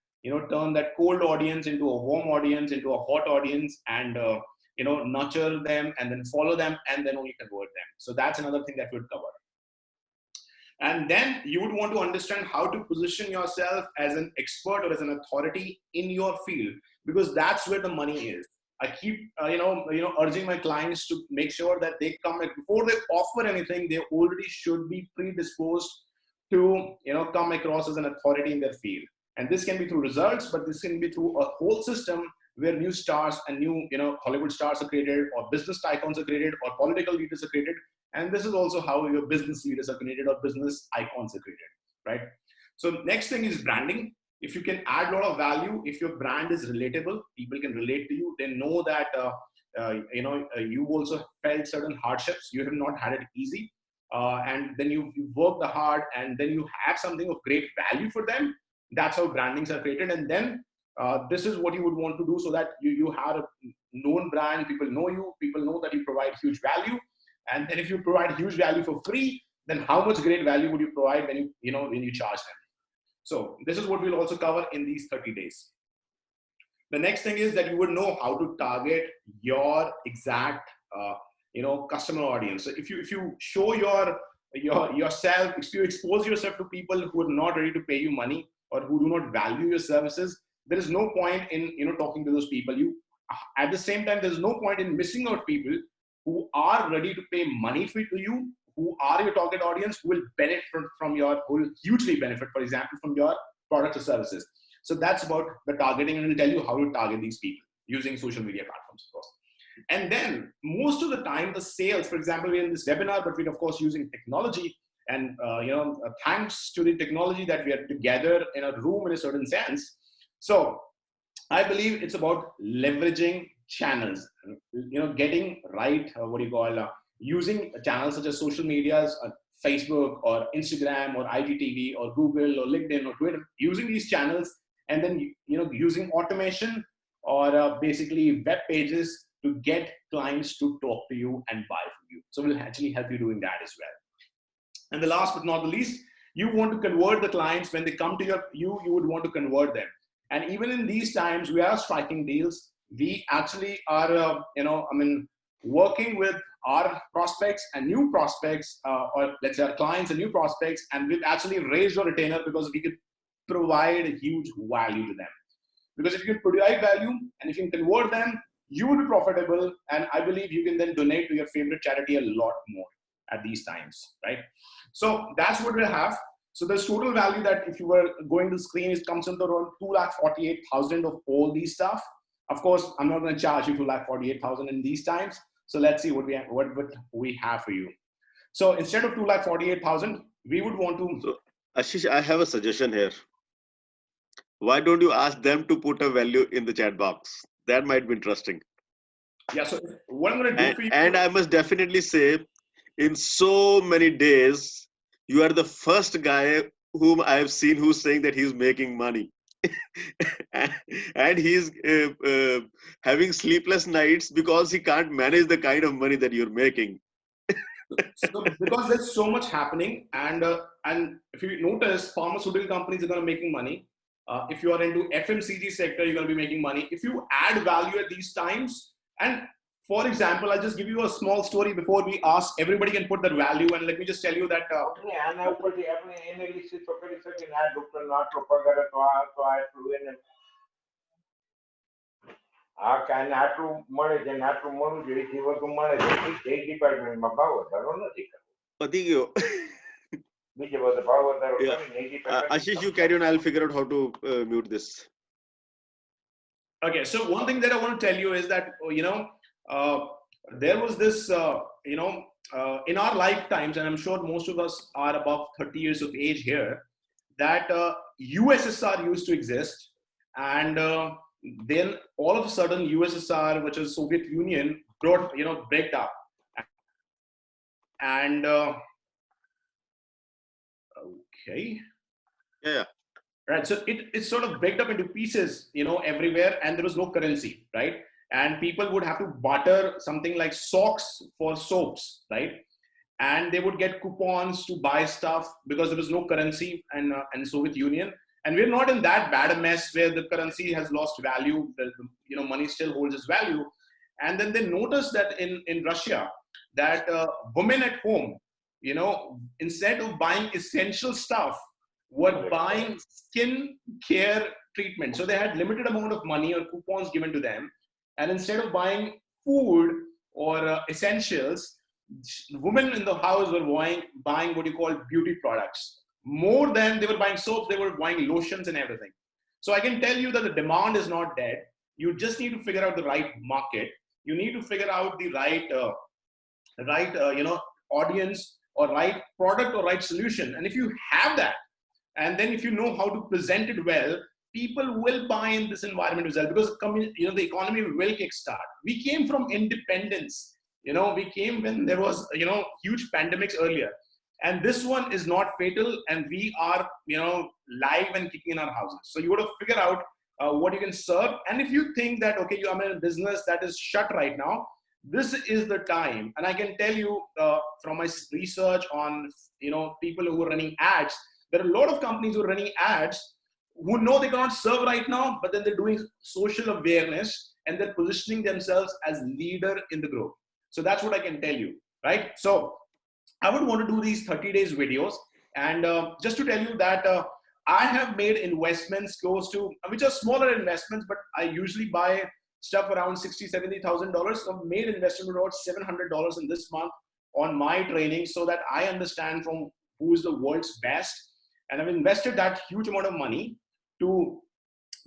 turn that cold audience into a warm audience, into a hot audience, and, nurture them and then follow them and then only convert them. So that's another thing that we'd cover. And then you would want to understand how to position yourself as an expert or as an authority in your field, because that's where the money is. I keep urging my clients to make sure that they come, before they offer anything, they already should be predisposed to come across as an authority in their field. And this can be through results, but this can be through a whole system where new stars and new Hollywood stars are created, or business icons are created, or political leaders are created. And this is also how your business leaders are created, or business icons are created, right? So next thing is branding. If you can add a lot of value, if your brand is relatable, people can relate to you. They know that you also felt certain hardships. You have not had it easy, and then you worked hard, and then you have something of great value for them. That's how brandings are created. And then this is what you would want to do, so that you have a known brand. People know you. People know that you provide huge value. And then if you provide huge value for free, then how much great value would you provide when you charge them? So this is what we'll also cover in these 30 days. The next thing is that you would know how to target your exact customer audience. So if you show yourself, if you expose yourself to people who are not ready to pay you money, or who do not value your services, there is no point in talking to those people. At the same time, there's no point in missing out people who are ready to pay money to you, who are your target audience, who will benefit who will hugely benefit, for example, from your products or services. So that's about the targeting, and we'll tell you how to target these people using social media platforms, of course. And then most of the time, the sales, for example, we're in this webinar, but we're of course using technology, and thanks to the technology that we are together in a room in a certain sense. So I believe it's about leveraging channels, getting right, using channels such as social medias, Facebook or Instagram or IGTV or Google or LinkedIn or Twitter, using these channels, and then using automation or basically web pages to get clients to talk to you and buy from you. So we'll actually help you doing that as well. And the last but not the least, you want to convert the clients. When they come to you would want to convert them. And even in these times, we are striking deals. We actually are, working with our prospects and new prospects, or let's say our clients and new prospects, and we've actually raised your retainer because we could provide a huge value to them. Because if you can provide value and if you can convert them, you will be profitable. And I believe you can then donate to your favorite charity a lot more at these times, right? So that's what we have. So the total value that, if you were going to screen, it comes into around 2,48,000 of all these stuff. Of course, I'm not going to charge you 2,48,000 in these times. So let's see what we have for you. So instead of 2,48,000, we would want to. So Ashish, I have a suggestion here. Why don't you ask them to put a value in the chat box? That might be interesting. Yeah. So what I'm going to do for you. And I must definitely say, in so many days, you are the first guy whom I have seen who's saying that he's making money. And he's having sleepless nights because he can't manage the kind of money that you're making. So because there's so much happening, and if you notice, pharmaceutical companies are going to be making money. If you are into FMCG sector, you're going to be making money. If you add value at these times, and for example, I'll just give you a small story before we ask. everybody can put their value, and let me just tell you that. Ashish, you carry on. I'll figure out how to mute this. Okay, so one thing that I want to tell you is that there was this in our lifetimes, and I'm sure most of us are above 30 years of age here, that USSR used to exist, and then all of a sudden USSR, which is Soviet Union, broke up, and okay, yeah. Right, so it sort of break up into pieces, everywhere, and there was no currency, right? And people would have to barter something like socks for soaps, right? And they would get coupons to buy stuff because there was no currency in Soviet Union. And we're not in that bad a mess where the currency has lost value, the money still holds its value. And then they noticed that in Russia, that women at home, instead of buying essential stuff, were buying skin care treatment. So they had limited amount of money or coupons given to them. And instead of buying food or essentials, women in the house were buying what you call beauty products. More than they were buying soaps, they were buying lotions and everything. So I can tell you that the demand is not dead. You just need to figure out the right market. You need to figure out the right audience or right product or right solution. And if you have that, and then if you know how to present it well, people will buy in this environment as well, because the economy will kickstart. We came from independence. We came when there was huge pandemics earlier, and this one is not fatal, and we are live and kicking in our houses. So you got to figure out what you can serve. And if you think that, okay, I'm in a business that is shut right now, this is the time. And I can tell you from my research on people who are running ads, there are a lot of companies who are running ads who know they cannot serve right now, but then they're doing social awareness and they're positioning themselves as leader in the group. So that's what I can tell you, right? So I would want to do these 30 days videos. And just to tell you that I have made investments close to, which are smaller investments, but I usually buy stuff around $60,000, $70,000. So I've made investment about $700 in this month on my training, so that I understand from who is the world's best. And I've invested that huge amount of money to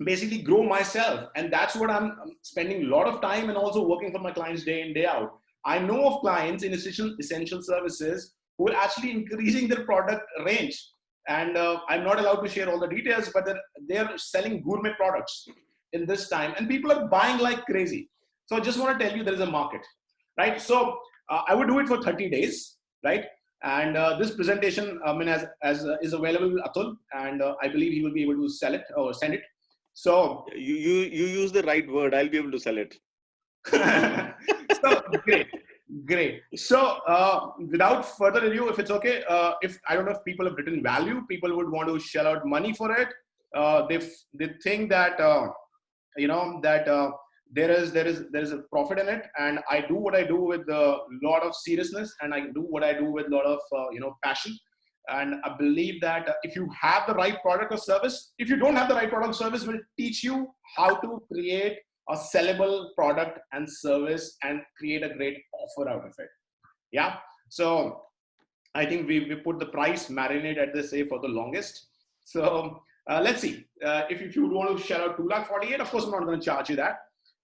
basically grow myself. And that's what I'm spending a lot of time and also working for my clients day in, day out. I know of clients in essential services who are actually increasing their product range. And I'm not allowed to share all the details, but they're selling gourmet products in this time. And people are buying like crazy. So I just want to tell you there is a market, right? So I would do it for 30 days, right? And this presentation is available with Atul, and I believe he will be able to sell it or send it. So you use the right word. I'll be able to sell it. So great. So without further ado, if it's okay, if I don't know if people have written value, people would want to shell out money for it. They think that there is a profit in it, and I do what I do with a lot of seriousness, and I do what I do with a lot of passion. And I believe that if you have the right product or service, if you don't have the right product or service, we'll teach you how to create a sellable product and service and create a great offer out of it. Yeah. So I think we put the price marinade at the say for the longest. So let's see. If you want to shell out 2,48,000, of course I'm not going to charge you that.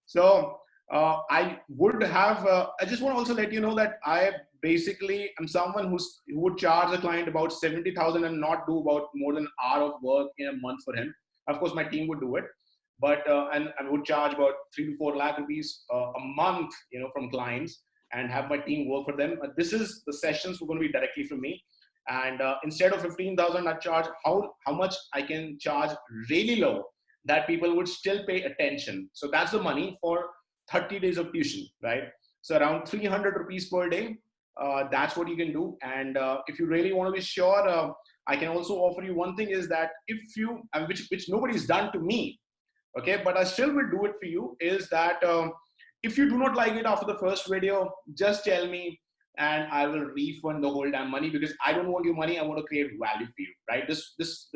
So I would have. I just want to also let you know that I basically am someone who would charge a client about 70,000 and not do about more than an hour of work in a month for him. Of course, my team would do it, but and I would charge about 3 to 4 lakh rupees a month, from clients, and have my team work for them. This is the sessions were going to be directly from me. And instead of 15,000, I charge how much I can charge really low that people would still pay attention. So that's the money for 30 days of tuition, right? So around 300 rupees per day. That's what you can do. And if you really want to be sure, I can also offer you one thing is that if you, which nobody's done to me, okay, but I still will do it for you, is that if you do not like it after the first video, just tell me and I will refund the whole damn money, because I don't want your money. I want to create value for you, right? This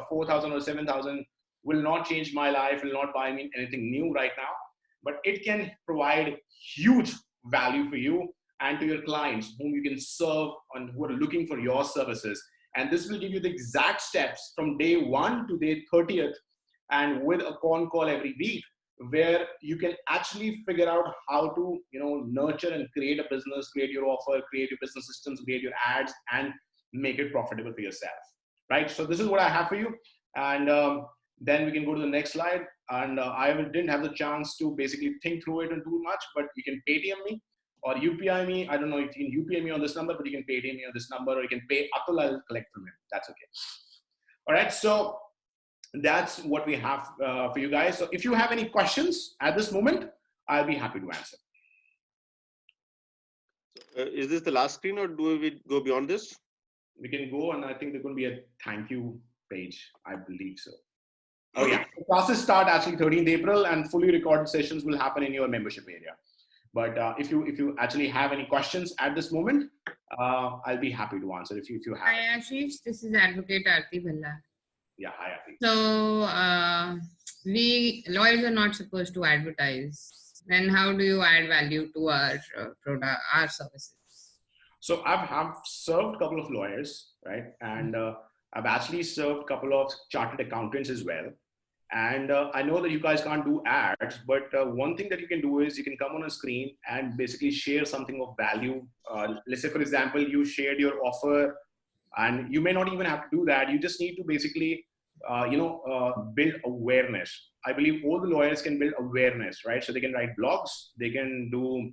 4,000 or 7,000 will not change my life, will not buy me anything new right now, but it can provide huge value for you and to your clients whom you can serve and who are looking for your services. And this will give you the exact steps from day 1 to day 30th, and with a con call every week, where you can actually figure out how to, nurture and create a business, create your offer, create your business systems, create your ads, and make it profitable for yourself, right? So this is what I have for you. And then we can go to the next slide. And I didn't have the chance to basically think through it and too much, but you can Paytm me or UPI me. I don't know if you can UPI me on this number, but you can Paytm me on this number, or you can pay Atul, I'll collect from him. That's okay. All right. So that's what we have for you guys. So if you have any questions at this moment, I'll be happy to answer. Is this the last screen, or do we go beyond this? We can go, and I think there's going to be a thank you page. I believe so. Oh yeah, the classes start actually 13th April, and fully recorded sessions will happen in your membership area. But if you actually have any questions at this moment, I'll be happy to answer if you have. Hi Ashish, this is Advocate Aarti Bhalla. Yeah, hi Aarti. So we lawyers are not supposed to advertise. Then how do you add value to our product, our services? So I've served a couple of lawyers, right? And I've actually served a couple of chartered accountants as well. And I know that you guys can't do ads, but one thing that you can do is you can come on a screen and basically share something of value. Let's say, for example, you shared your offer, and you may not even have to do that. You just need to basically, build awareness. I believe all the lawyers can build awareness, right? So they can write blogs, they can do,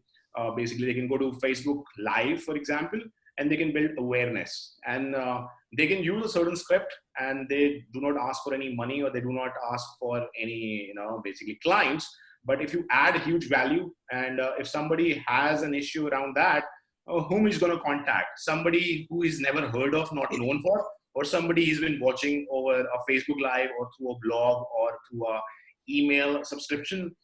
basically they can go to Facebook Live, for example, and they can build awareness. And they can use a certain script, and they do not ask for any money, or they do not ask for any, basically clients. But if you add huge value, and if somebody has an issue around that, whom is going to contact? Somebody who is never heard of, not known for, or somebody he's been watching over a Facebook Live or through a blog or through a email subscription,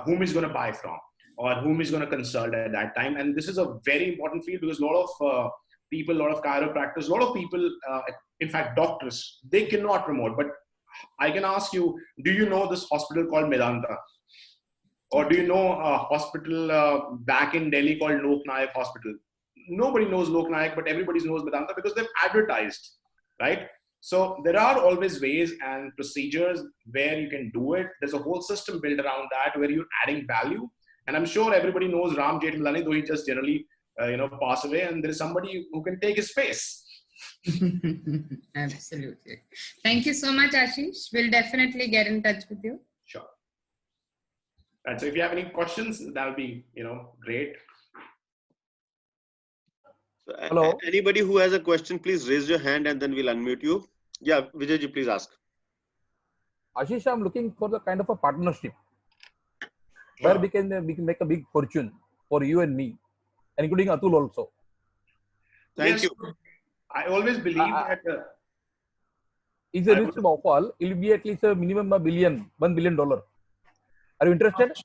whom is going to buy from, or whom is going to consult at that time. And this is a very important field, because a lot of people, a lot of chiropractors, a lot of people, in fact, doctors, they cannot promote. But I can ask you, do you know this hospital called Medanta? Or do you know a hospital back in Delhi called Lok Nayak Hospital? Nobody knows Lok Nayak, but everybody knows Medanta because they've advertised, right? So there are always ways and procedures where you can do it. There's a whole system built around that where you're adding value. And I'm sure everybody knows Ram Jethmalani, though he just generally, pass away, and there is somebody who can take his space. Absolutely. Thank you so much, Ashish. We'll definitely get in touch with you. Sure. And so if you have any questions, that would be, great. So, Hello. Anybody who has a question, please raise your hand and then we'll unmute you. Yeah, Vijayji, please ask. Ashish, I'm looking for the kind of a partnership where we can make a big fortune for you and me, including Atul also. Thank you. I always believe that. It's a risk of all. It will be at least a minimum $1 billion. Are you interested?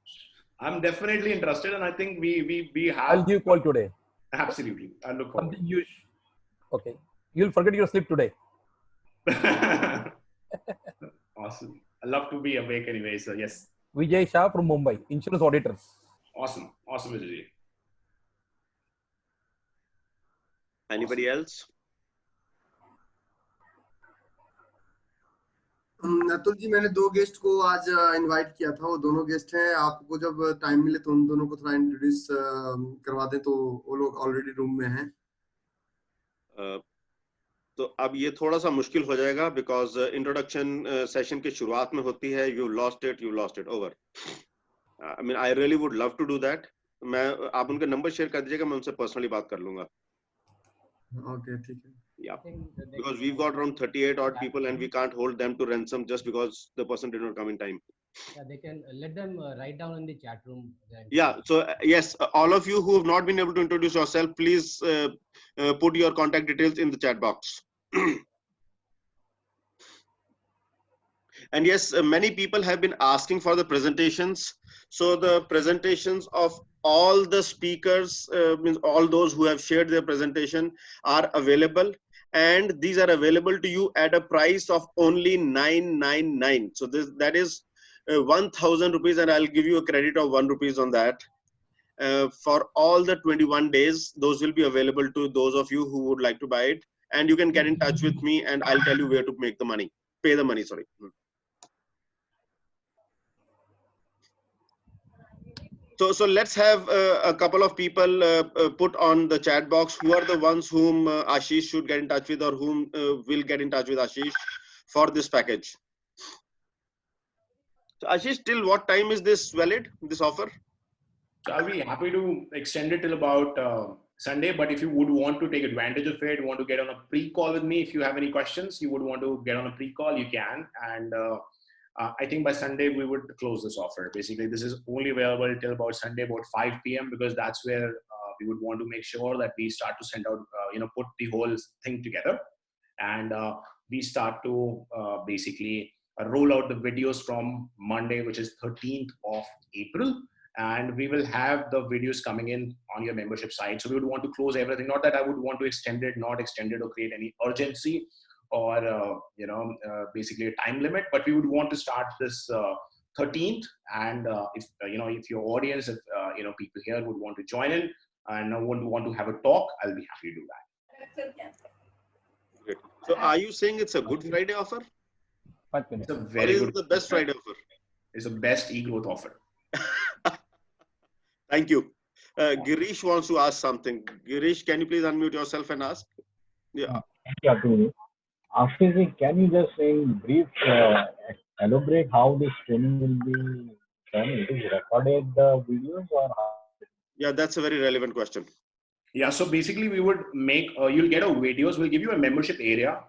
I'm definitely interested, and I think we have. I'll give you a call today. Absolutely. I'll look forward. Okay. You'll forget your sleep today. Awesome. I love to be awake anyway, so yes. Vijay Shah from Mumbai, insurance auditors. Awesome. Awesome, Vijay. Anybody else? Atul ji, मैंने 2 guest को आज invite किया था. वो दोनों guest हैं. आपको जब टाइम मिले तो उन दोनों को थोड़ा इंट्रोड्यूस करवा दें. तो वो लोग ऑलरेडी रूम में हैं. तो अब ये थोड़ा सा मुश्किल हो जाएगा, बिकॉज इंट्रोडक्शन सेशन की शुरुआत में होती है. You lost it over. I mean, I really would love to do that. आप उनका नंबर शेयर कर दीजिएगा, मैं उनसे पर्सनली बात कर लूंगा. Okay, ठीक है. Yeah, because we've got around 38 odd people and we can't hold them to ransom just because the person did not come in time. Yeah, they can let them write down in the chat room. Yeah, so yes, all of you who have not been able to introduce yourself, please put your contact details in the chat box. And yes, many people have been asking for the presentations. So the presentations of all the speakers, means all those who have shared their presentation, are available, and these are available to you at a price of only $999. So that is 1,000 rupees, and I'll give you a credit of 1 rupees on that. For all the 21 days, those will be available to those of you who would like to buy it, and you can get in touch with me and I'll tell you where to make the money, pay the money, sorry. So let's have a couple of people put on the chat box who are the ones whom Ashish should get in touch with, or whom will get in touch with Ashish for this package. So Ashish, till what time is this valid, this offer? So I'll be happy to extend it till about Sunday, but if you would want to take advantage of it, want to get on a pre-call with me, if you have any questions, you would want to get on a pre-call, you can. And I think by Sunday we would close this offer. Basically, this is only available till about Sunday, about 5 p.m. because that's where we would want to make sure that we start to send out, put the whole thing together, and we start to basically roll out the videos from Monday, which is 13th of April. And we will have the videos coming in on your membership site. So we would want to close everything. Not that I would want to extend it, not extend it or create any urgency or, basically a time limit, but we would want to start this 13th. And if your audience, if people here would want to join in and would want to have a talk, I'll be happy to do that. Great. So are you saying it's a Good Friday offer? It's a Or very is good. it the best Friday offer? It's the best eGrowth offer. Thank you. Girish wants to ask something. Girish, can you please unmute yourself and ask? Yeah. Yeah, after this, can you just in brief elaborate how this training will be done? It is recorded the videos or how? Yeah, that's a very relevant question. Yeah, so basically we would make, you'll get a videos, we'll give you a membership area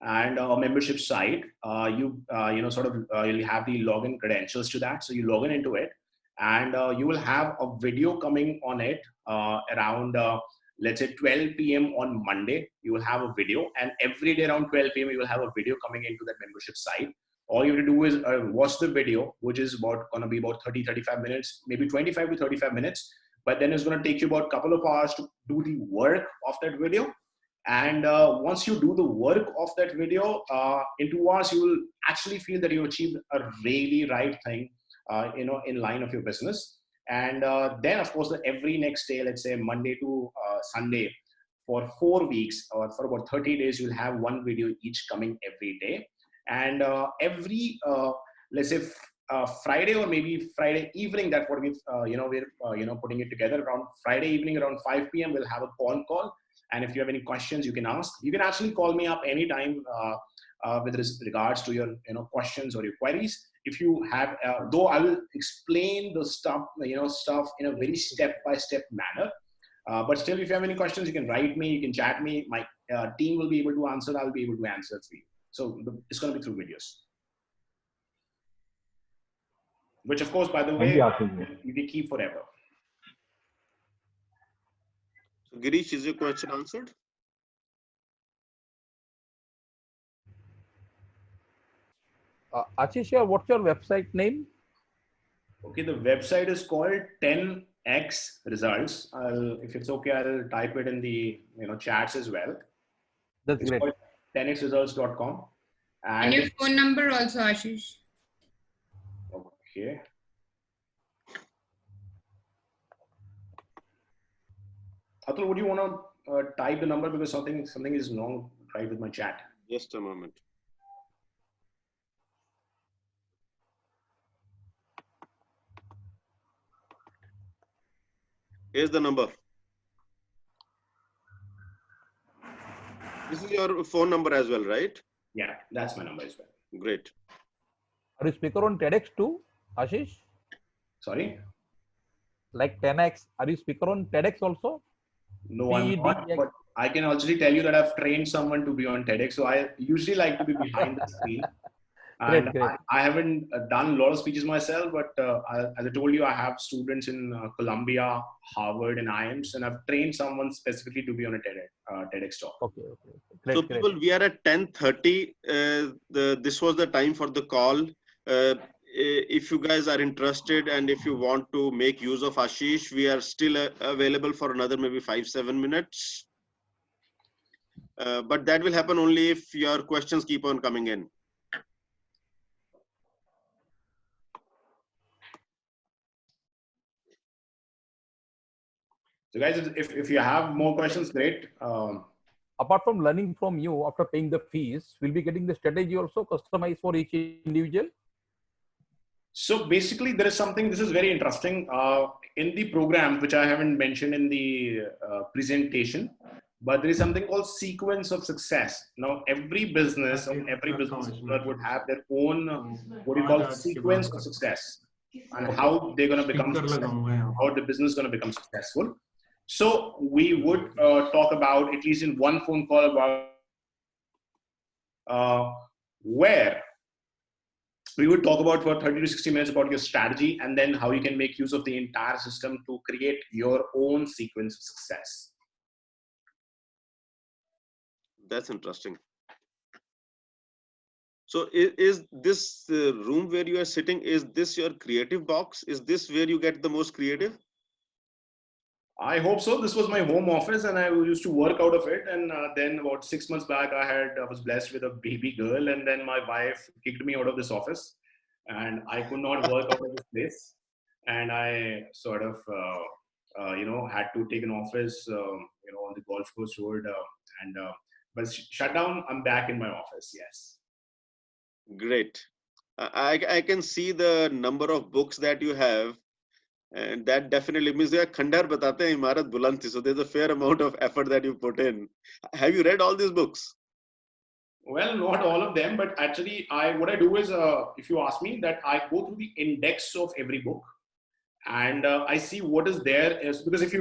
and a membership site. You'll have the login credentials to that. So you log in into it and you will have a video coming on it around, let's say 12 p.m. on Monday. You will have a video, and every day around 12 p.m. you will have a video coming into that membership site. All you have to do is watch the video, which is going to be about 30-35 minutes, maybe 25 to 35 minutes. But then it's going to take you about a couple of hours to do the work of that video. And once you do the work of that video, in 2 hours, you will actually feel that you achieved a really right thing, in line of your business. And then, of course, every next day, let's say Monday to Sunday, for 4 weeks or for about 30 days, you'll have one video each coming every day. And every, let's say, Friday or maybe Friday evening, that's what we're putting it together. Around Friday evening, around 5 p.m., we'll have a phone call. And if you have any questions, you can ask. You can actually call me up anytime with regards to your questions or your queries. If you have, though I will explain the stuff in a very step-by-step manner. But still, if you have any questions, you can write me, you can chat me. My team will be able to answer. I'll be able to answer for you. So it's going to be through videos. Which, of course, by the way, we keep forever. So, Girish, is your question answered? Ashish, what's your website name? Okay, the website is called 10XResults. If it's okay, I'll type it in the chats as well. That's it's great. Called 10xresults.com. And your phone number also, Ashish. Okay. Atul, would you want to type the number because something is wrong right with my chat? Just a moment. Here's the number. This is your phone number as well, right? Yeah, that's my number as well. Great. Are you speaker on TEDx too, Ashish? Sorry? Like 10x. Are you speaker on TEDx also? No, I'm not, but I can actually tell you that I've trained someone to be on TEDx. So I usually like to be behind the screen. And Great. I haven't done a lot of speeches myself, but as I told you, I have students in Columbia, Harvard, and IIMS, and I've trained someone specifically to be on a TEDx talk. Okay. Great, so people, we are at 10:30. This was the time for the call. If you guys are interested and if you want to make use of Ashish, we are still available for another maybe 5-7 minutes. But that will happen only if your questions keep on coming in. So guys, if you have more questions, great. Apart from learning from you after paying the fees, we'll be getting the strategy also customized for each individual. So basically, there is something, this is very interesting. In the program, which I haven't mentioned in the presentation, but there is something called sequence of success. Now, every business or every business owner would have their own, what you call sequence of success, and how they're going to become successful, how the business is going to become successful. So we would talk about, at least in one phone call, about where we would talk about for 30 to 60 minutes about your strategy and then how you can make use of the entire system to create your own sequence of success. That's interesting. So is this room where you are sitting, is this your creative box? Is this where you get the most creative? I hope so. This was my home office and I used to work out of it. And then about 6 months back, I was blessed with a baby girl, and then my wife kicked me out of this office. and I could not work out of this place, and I sort of had to take an office on the Golf Course Road, but shut down. I'm back in my office. Yes. Great. I can see the number of books that you have, and that definitely means they are khandar batate hain imarat buland thi. So there's a fair amount of effort that you put in. Have you read all these books? Well, not all of them, but actually, what I do is, if you ask me, that I go through the index of every book, and I see what is there. Because if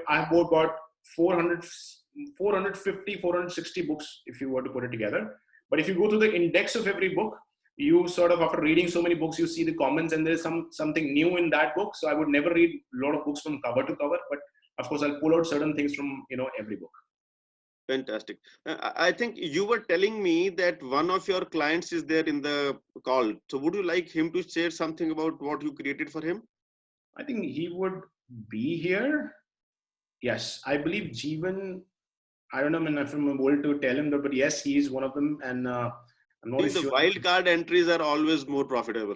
I have about 450, 460 books, if you were to put it together, but if you go to the index of every book, you sort of, after reading so many books, you see the comments, and there's something new in that book. So I would never read a lot of books from cover to cover, but of course, I'll pull out certain things from every book. Fantastic. I think you were telling me that one of your clients is there in the call. So would you like him to share something about what you created for him? I think he would be here. Yes, I believe Jeevan. I don't know if I'm able to tell him, but yes, he is one of them. And I'm not The sure. wild card entries are always more profitable.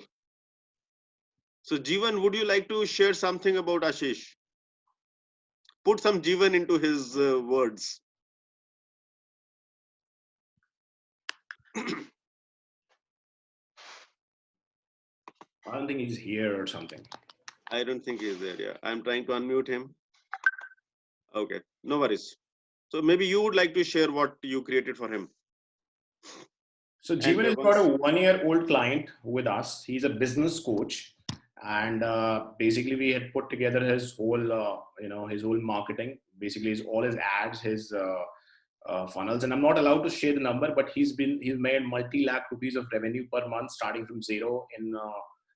So Jeevan, would you like to share something about Ashish? Put some Jeevan into his words. I don't think he's here or something. I don't think he's there. Yeah, I'm trying to unmute him. Okay, no worries. So maybe you would like to share what you created for him. So Jeevan has got a 1-year-old client with us. He's a business coach, and basically we had put together his whole, his whole marketing. Basically, all his ads, his funnels, and I'm not allowed to share the number, but he's made multi-lakh rupees of revenue per month, starting from zero in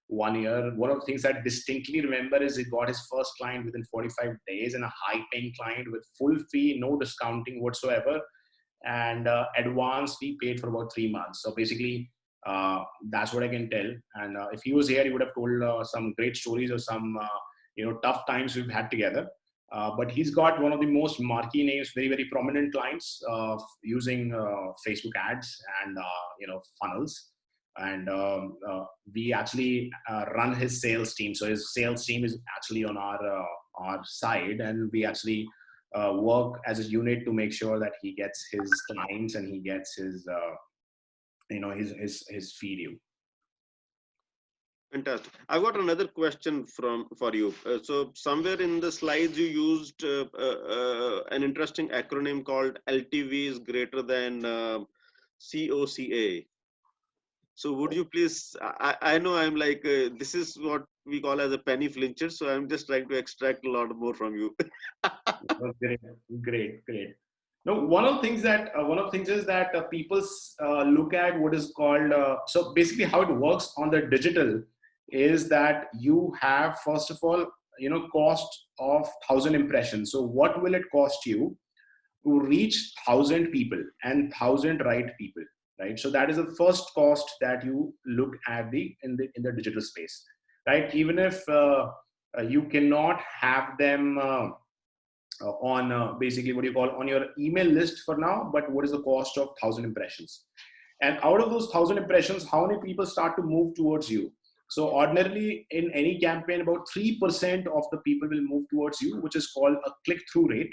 1 year. One of the things I distinctly remember is he got his first client within 45 days, and a high-paying client with full fee, no discounting whatsoever, and advance fee paid for about 3 months. So basically, that's what I can tell. And if he was here, he would have told some great stories of some tough times we've had together. But he's got one of the most marquee names, very, very prominent clients using Facebook ads and funnels. And we actually run his sales team. So his sales team is actually on our side, and we actually work as a unit to make sure that he gets his clients and he gets his his fee due. Fantastic. I've got another question for you. So somewhere in the slides you used an interesting acronym called LTV is greater than COCA. So would you please, I know I'm like, this is what we call as a penny flincher. So I'm just trying to extract a lot more from you. Great. No, one of the things is that people look at what is called, so basically how it works on the digital is that you have, first of all, cost of 1,000 impressions. So what will it cost you to reach 1,000 people and 1,000 right people? Right, so that is the first cost that you look at in the digital space, right? Even if you cannot have them on basically what you call on your email list for now, but what is the cost of 1,000 impressions? And out of those 1,000 impressions, how many people start to move towards you? So ordinarily in any campaign, about 3% of the people will move towards you, which is called a click-through rate.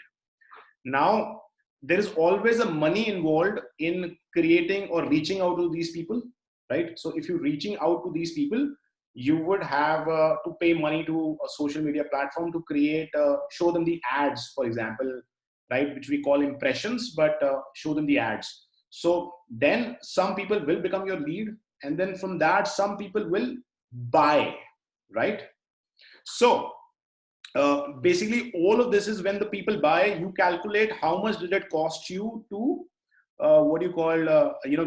Now, there is always a money involved in creating or reaching out to these people, right? So if you're reaching out to these people, you would have to pay money to a social media platform to create, show them the ads, for example, right? Which we call impressions, but show them the ads. So then some people will become your lead. And then from that, some people will buy, right? So basically all of this is when the people buy, you calculate how much did it cost you to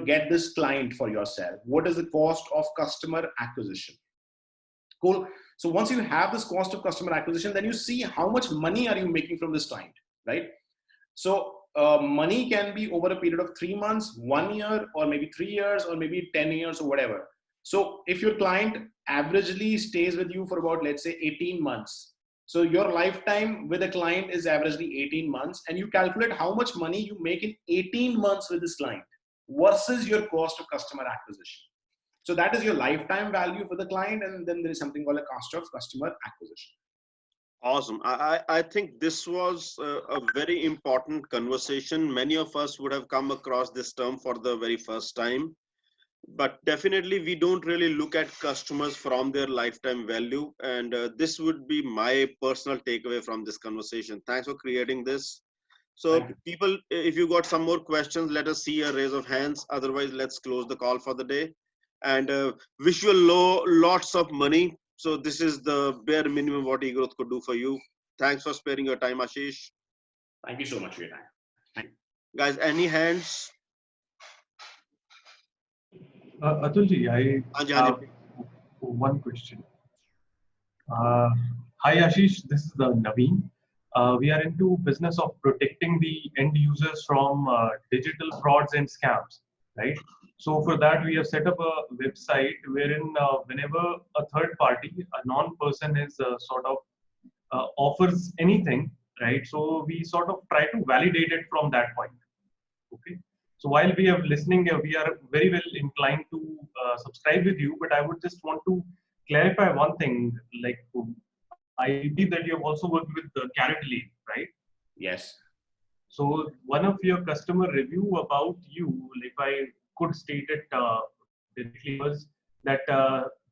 get this client for yourself. What is the cost of customer acquisition? Cool. So once you have this cost of customer acquisition, then you see how much money are you making from this client, right? So money can be over a period of 3 months, 1 year, or maybe 3 years, or maybe 10 years or whatever. So if your client averagely stays with you for about, let's say 18 months, so your lifetime with a client is averagely 18 months, and you calculate how much money you make in 18 months with this client versus your cost of customer acquisition. So that is your lifetime value for the client, and then there is something called a cost of customer acquisition. Awesome. I think this was a very important conversation. Many of us would have come across this term for the very first time, but definitely we don't really look at customers from their lifetime value. And this would be my personal takeaway from this conversation. Thanks for creating this. So people, if you got some more questions, let us see a raise of hands. Otherwise, let's close the call for the day. And wish you lots of money. So this is the bare minimum what eGrowth could do for you. Thanks for sparing your time, Ashish. Thank you so much for your time. Thank you. Guys, any hands? Atulji, I have one question. Hi Ashish, this is the Naveen. We are into business of protecting the end users from digital frauds and scams, right? So for that, we have set up a website wherein whenever a third party, a non-person is offers anything, right? So we sort of try to validate it from that point. Okay. So while we are listening, we are very well inclined to subscribe with you, but I would just want to clarify one thing. Like, I believe that you have also worked with Caratlane, right? Yes. So one of your customer review about you, if I could state it directly, was that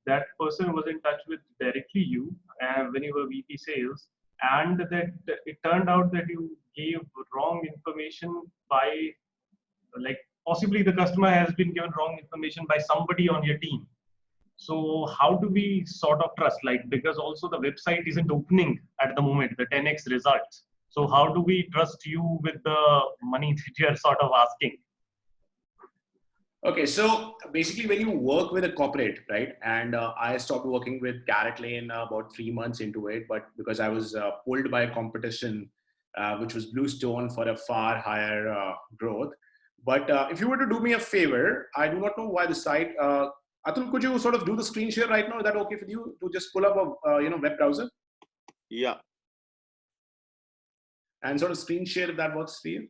that person was in touch with directly you when you were VP sales, and that it turned out that you gave wrong information by, like, possibly the customer has been given wrong information by somebody on your team. So how do we sort of trust, like, because also the website isn't opening at the moment, the 10x results. So how do we trust you with the money that you're sort of asking? Okay, so basically when you work with a corporate, right? And I stopped working with Caratlane about 3 months into it, but because I was pulled by a competition, which was Bluestone, for a far higher growth. But if you were to do me a favor, I do not know why the site, Atul, could you sort of do the screen share right now? Is that okay for you to just pull up a web browser? Yeah. And sort of screen share if that works for you.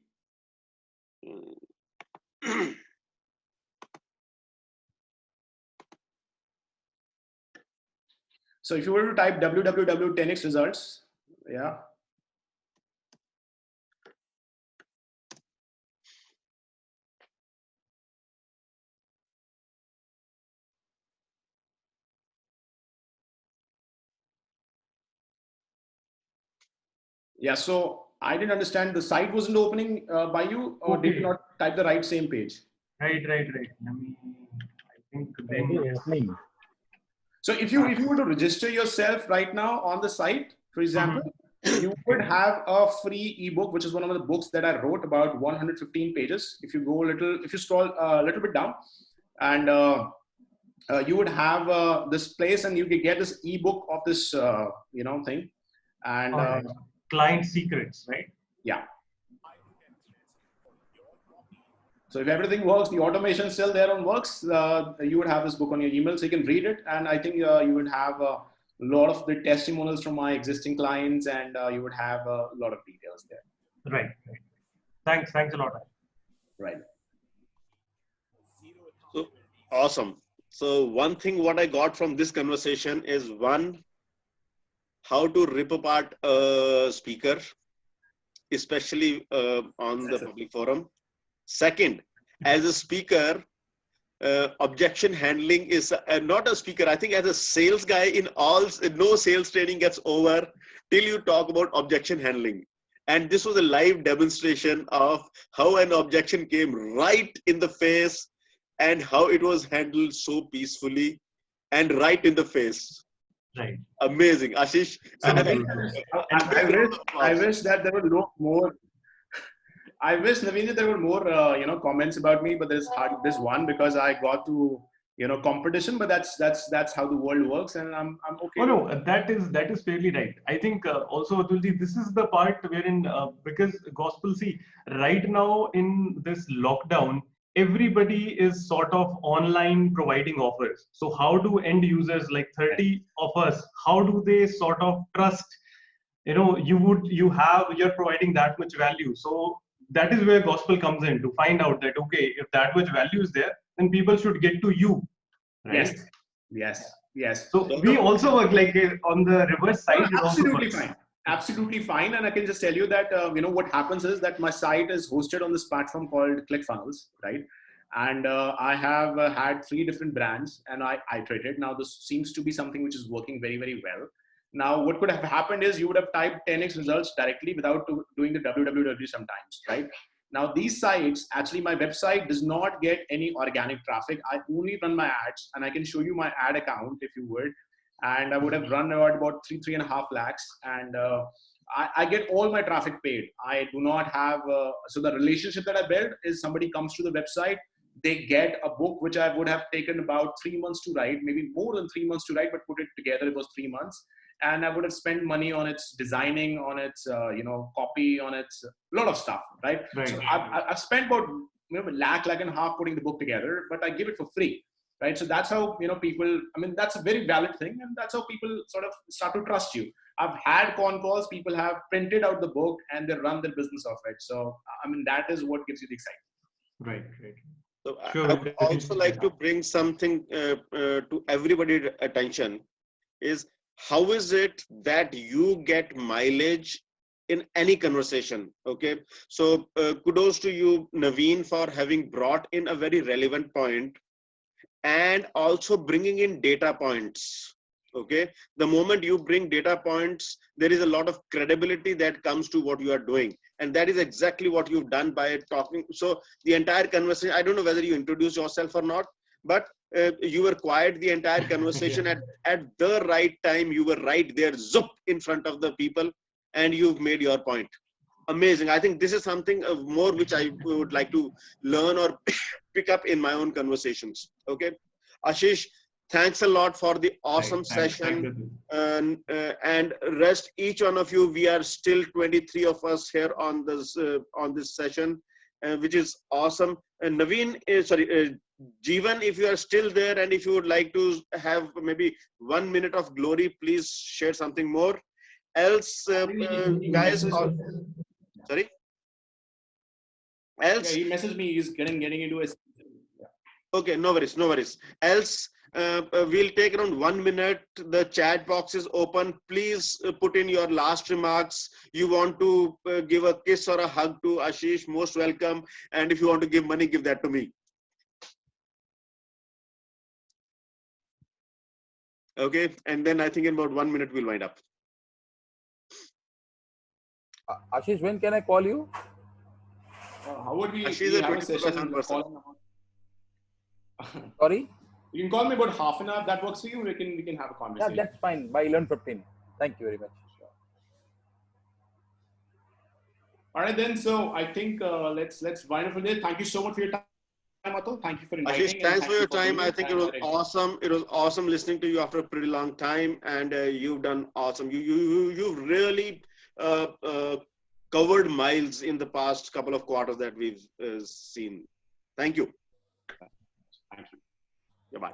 So if you were to type www.10xresults, yeah. Yeah, so I didn't understand, the site wasn't opening by you, or did you not type the right same page? Right. Let me, I think then. So if you were to register yourself right now on the site, for example, you would have a free ebook, which is one of the books that I wrote, about 115 pages. If you go if you scroll a little bit down, and you would have this place, and you could get this ebook of this thing, and client secrets, right? Yeah. So if everything works, the automation still there on works, you would have this book on your email, so you can read it. And I think you would have a lot of the testimonials from my existing clients, and you would have a lot of details there. Right. Thanks a lot. Right. So, awesome. So one thing what I got from this conversation is, one, how to rip apart a speaker, especially on the public forum. Second, as a speaker, objection handling is not a speaker. I think as a sales guy, no sales training gets over till you talk about objection handling. And this was a live demonstration of how an objection came right in the face and how it was handled so peacefully and right in the face. Right. Amazing, Ashish. I wish that there were more. I wish, Naveen, there were more, comments about me, but there's one, because I got to, competition. But that's how the world works, and I'm okay. Oh no, that is fairly right. I think also, Atulji, this is the part wherein because gospel, see, right now in this lockdown, everybody is sort of online providing offers. So how do end users, like 30 of us, how do they sort of trust? You're providing that much value. So that is where gospel comes in, to find out that, okay, if that much value is there, then people should get to you. right? Yes. So we also work like on the reverse side. It also Absolutely works. fine. Absolutely fine. And I can just tell you that, what happens is that my site is hosted on this platform called ClickFunnels, right? And I have had 3 different brands and I iterated. Now this seems to be something which is working very, very well. Now, what could have happened is you would have typed TenXresults directly without doing the www sometimes, right? Now, these sites, actually my website does not get any organic traffic. I only run my ads, and I can show you my ad account if you would. And I would have run about 3.5 lakhs. And I get all my traffic paid. I do not have, so the relationship that I built is somebody comes to the website, they get a book, which I would have taken about 3 months to write, maybe more than 3 months to write, but put it together, it was 3 months. And I would have spent money on its designing, on its, copy, on its, a lot of stuff, right? So I've spent about, lakh and a half putting the book together, but I give it for free, right? So that's how, people, that's a very valid thing. And that's how people sort of start to trust you. I've had con calls, people have printed out the book and they run their business off it. So, that is what gives you the excitement. Right. So I would also like to bring something to everybody's attention is, how is it that you get mileage in any conversation? Okay. So kudos to you, Naveen, for having brought in a very relevant point and also bringing in data points. Okay. The moment you bring data points, there is a lot of credibility that comes to what you are doing. And that is exactly what you've done by talking. So the entire conversation, I don't know whether you introduced yourself or not, but you were quiet the entire conversation. At the right time, you were right there, zup, in front of the people, and you've made your point. Amazing. I think this is something more which I would like to learn or pick up in my own conversations. Okay. Ashish, thanks a lot for the awesome session. And rest, each one of you, we are still 23 of us here on this session, which is awesome. And Naveen, Jeevan, if you are still there and if you would like to have maybe 1 minute of glory, please share something more. Else, guys, sorry? Else? Yeah, he messaged me, he's getting into a... Yeah. Okay, no worries. Else, we'll take around 1 minute. The chat box is open. Please put in your last remarks. You want to give a kiss or a hug to Ashish, most welcome. And if you want to give money, give that to me. Okay, and then I think in about 1 minute we'll wind up. Ashish, when can I call you? How would we, Ashish, have a session? Sorry? You can call me about half an hour. If that works for you. We can have a conversation. Yeah, that's fine. By 11:15. Thank you very much. All right, then. So I think let's wind up for there. Thank you so much for your time, Atul. Thank you for inviting. Ashish, thanks for your time. I think it was awesome. It was awesome listening to you after a pretty long time, and you've done awesome. You've really covered miles in the past couple of quarters that we've seen. Thank you. Thank you. Goodbye.